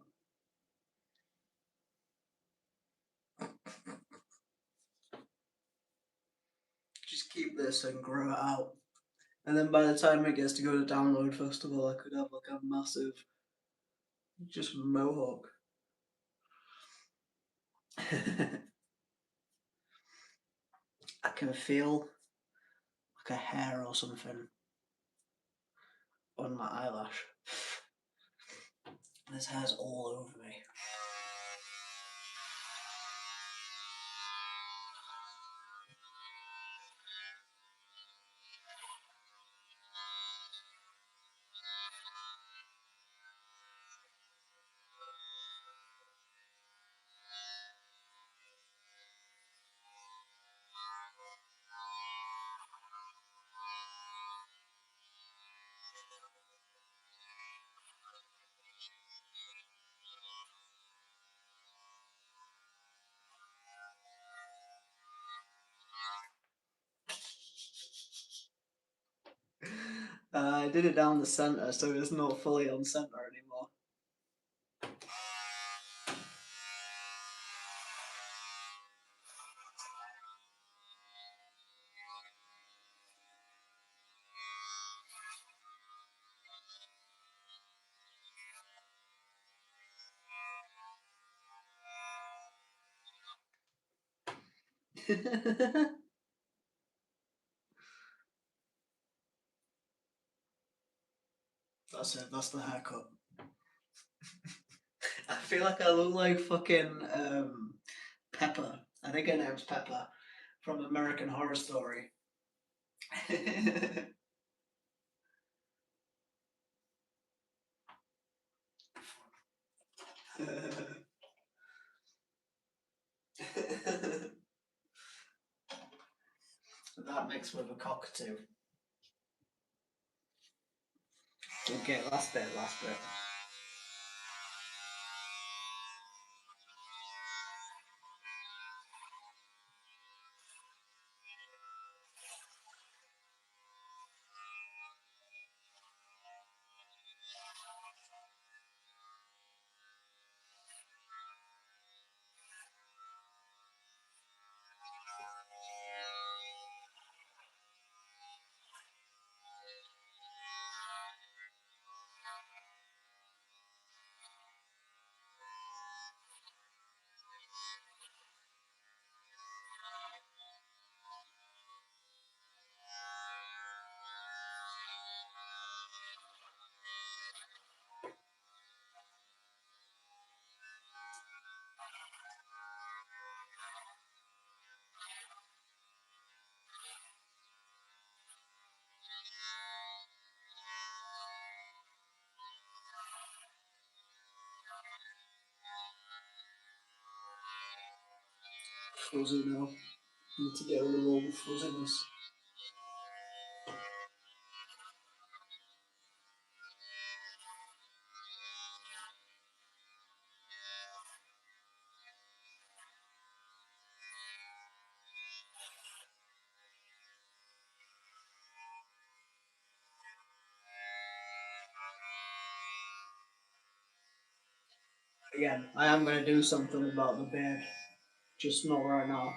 Just keep this and grow it out. And then by the time it gets to go to Download Festival, I could have like a massive, just mohawk. I can feel like a hair or something on my eyelash. This hair's all over me. I did it down the centre, so it's not fully on centre anymore. That's it, that's the haircut. I feel like I look like fucking Pepper. I think her name's Pepper from American Horror Story. That mixed with a cockatoo. Okay, last bit, last bit. Fuzzy now. Need to get rid of all the fuzziness. Again, I am going to do something about the beard, just not right now.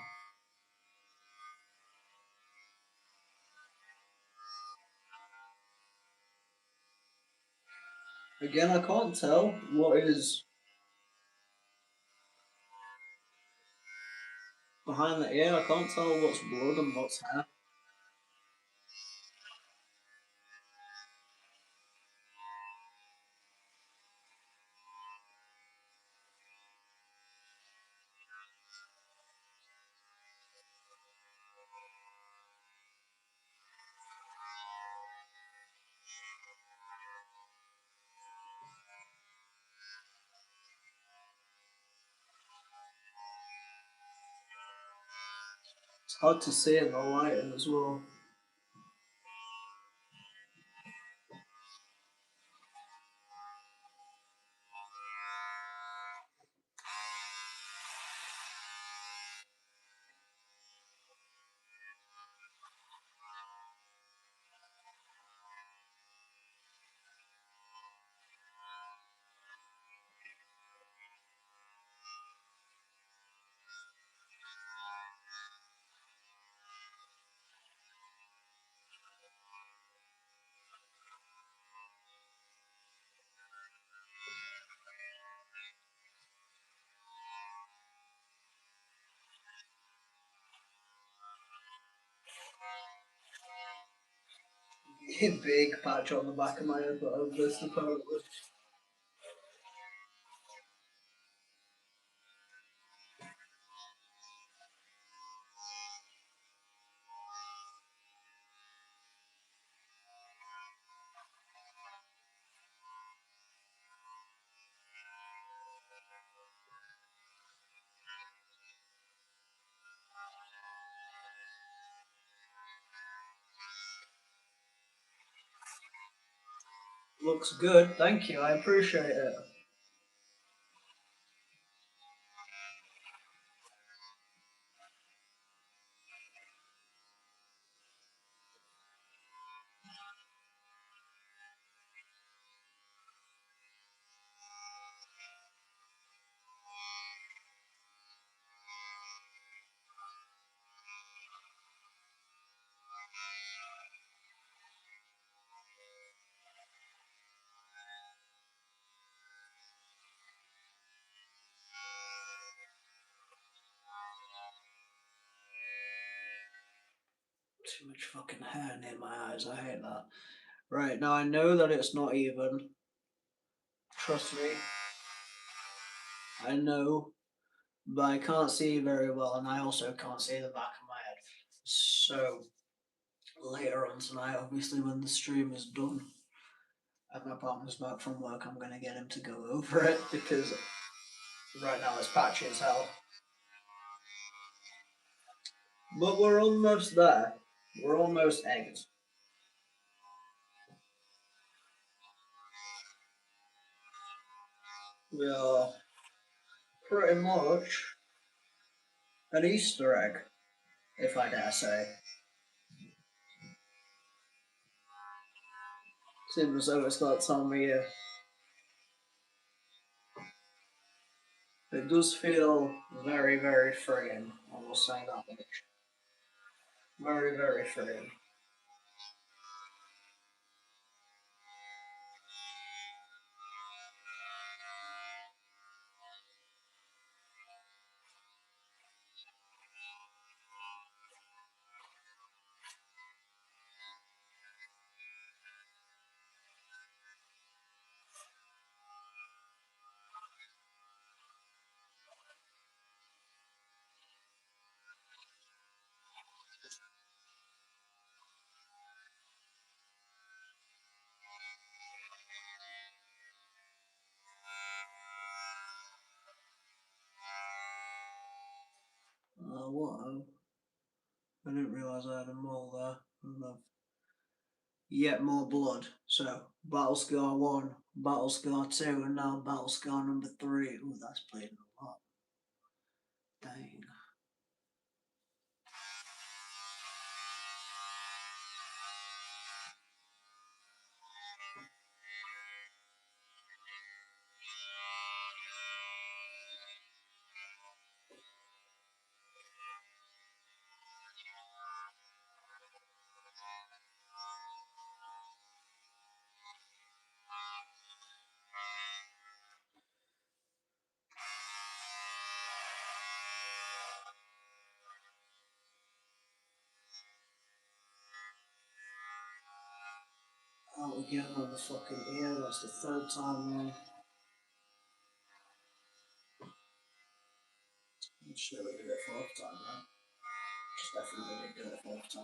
Again, I can't tell what is behind the ear. I can't tell what's blood and what's hair. It's hard to see in the lighting as well. Big patch on the back of my head, but I've missed apparently. Looks good, thank you, I appreciate it. Too much fucking hair near my eyes, I hate that. Right, now I know that it's not even. Trust me, I know, but I can't see very well, and I also can't see the back of my head. So, later on tonight, obviously, when the stream is done and my partner's back from work, I'm gonna get him to go over it because right now it's patchy as hell. But we're almost there. We're almost egged. We are pretty much an Easter egg, if I dare say. Seems as though it's that time of year. It does feel very, very freeing. I will say that much. Very, very freeing. What? I didn't realise I had a mole there. Yet more blood. So, battle scar 1, battle scar 2, and now battle scar number 3. Ooh, that's bleeding a lot. Dang. Out again on the fucking ear. That's the third time now. I'm sure we did it fourth time now. Just definitely did it fourth time.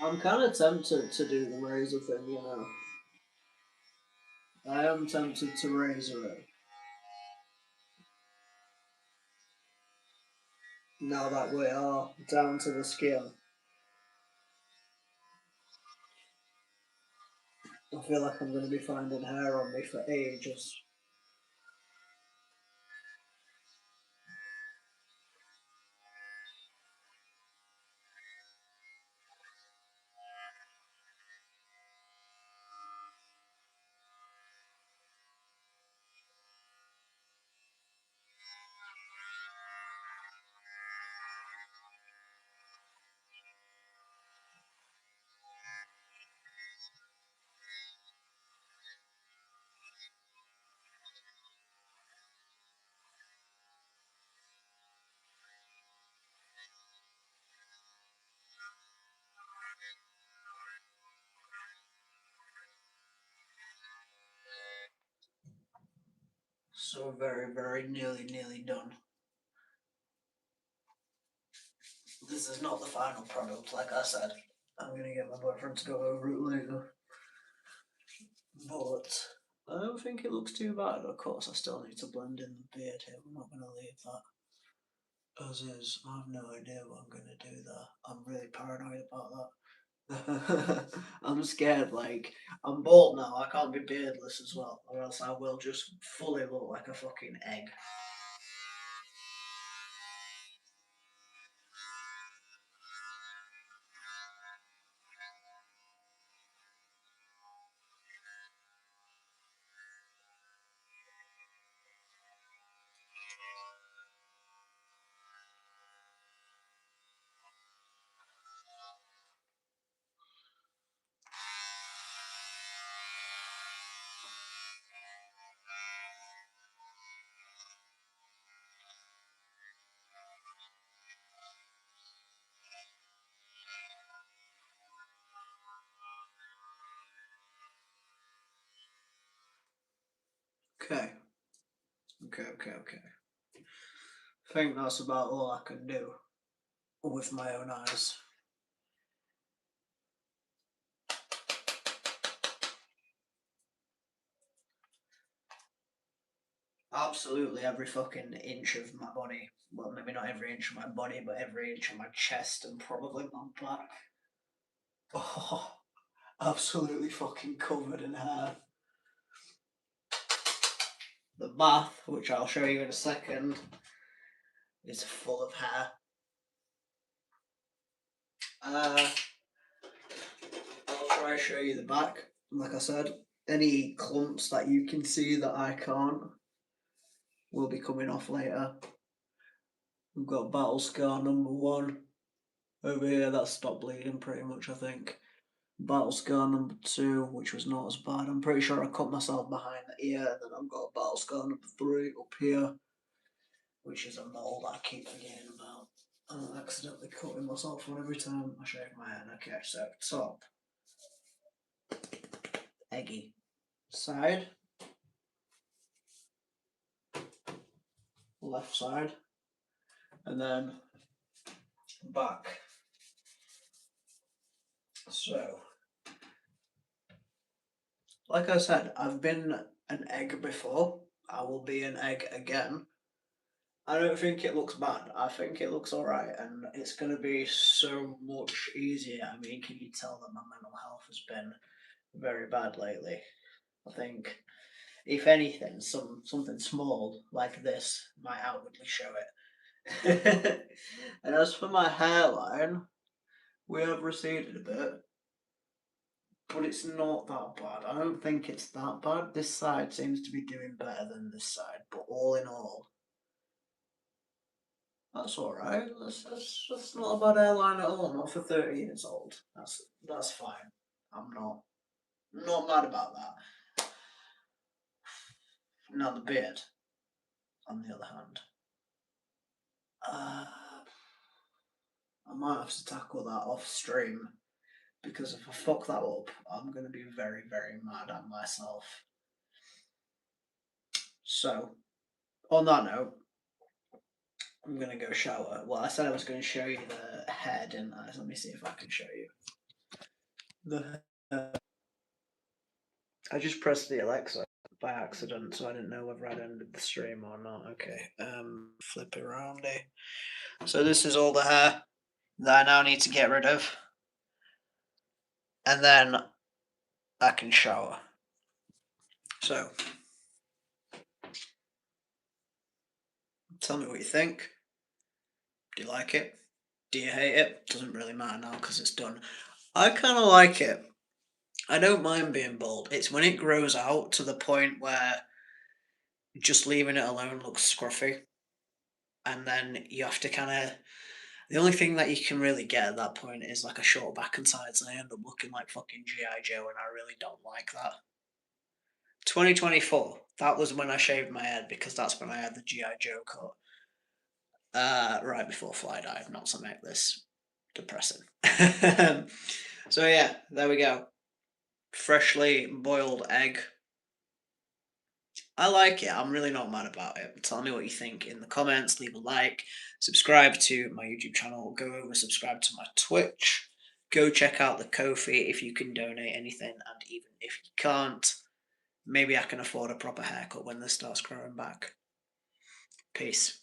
I'm kind of tempted to do the razor thing, you know. I am tempted to razor it now that we are down to the skin. I feel like I'm going to be finding hair on me for ages. So very, very nearly done. This is not the final product, like I said. I'm gonna get my boyfriend to go over it later. But I don't think it looks too bad. Of course, I still need to blend in the beard here. We're not gonna leave that as is. I have no idea what I'm gonna do there. I'm really paranoid about that. I'm scared, like, I'm bald now, I can't be beardless as well, or else I will just fully look like a fucking egg. Okay, okay. I think that's about all I can do with my own eyes. Absolutely every fucking inch of my body. Well, maybe not every inch of my body, but every inch of my chest and probably my back. Oh, absolutely fucking covered in hair. The bath, which I'll show you in a second, is full of hair. Uh, I'll try to show you the back. Like I said, any clumps that you can see that I can't will be coming off later. We've got battle scar number 1 over here. That stopped bleeding pretty much, I think. Battle scar number 2, which was not as bad. I'm pretty sure I cut myself behind the ear, and then I've got battle scar number 3 up here, which is a mole that I keep forgetting about. I'm accidentally cutting myself on every time I shave my head. Okay, so top, eggy, side, left side, and then back. So, like I said, I've been an egg before. I will be an egg again. I don't think it looks bad. I think it looks alright, and it's going to be so much easier. I mean, can you tell that my mental health has been very bad lately? I think, if anything, something small like this might outwardly show it. And as for my hairline, we have receded a bit, but it's not that bad. I don't think it's that bad. This side seems to be doing better than this side, but all in all, that's alright. That's not a bad hairline at all, not for 30 years old. That's fine. I'm not mad about that. Now the beard, on the other hand. Uh, I might have to tackle that off stream, because if I fuck that up, I'm gonna be very, very mad at myself. So, on that note, I'm gonna go shower. Well, I said I was gonna show you the hair, didn't I? So let me see if I can show you. The I just pressed the Alexa by accident, so I didn't know whether I'd ended the stream or not. Okay, flip it around. So this is all the hair that I now need to get rid of, and then I can shower. So, tell me what you think. Do you like it? Do you hate it? Doesn't really matter now because it's done. I kind of like it. I don't mind being bald. It's when it grows out to the point where just leaving it alone looks scruffy, and then you have to kind of. The only thing that you can really get at that point is like a short back and sides, and I end up looking like fucking G.I. Joe, and I really don't like that. 2024, that was when I shaved my head because that's when I had the G.I. Joe cut. Right before Fly died, not to make this depressing. So yeah, there we go. Freshly boiled egg. I like it. I'm really not mad about it. Tell me what you think in the comments. Leave a like. Subscribe to my YouTube channel. Go over subscribe to my Twitch. Go check out the Ko-fi if you can donate anything, and even if you can't, maybe I can afford a proper haircut when this starts growing back. Peace.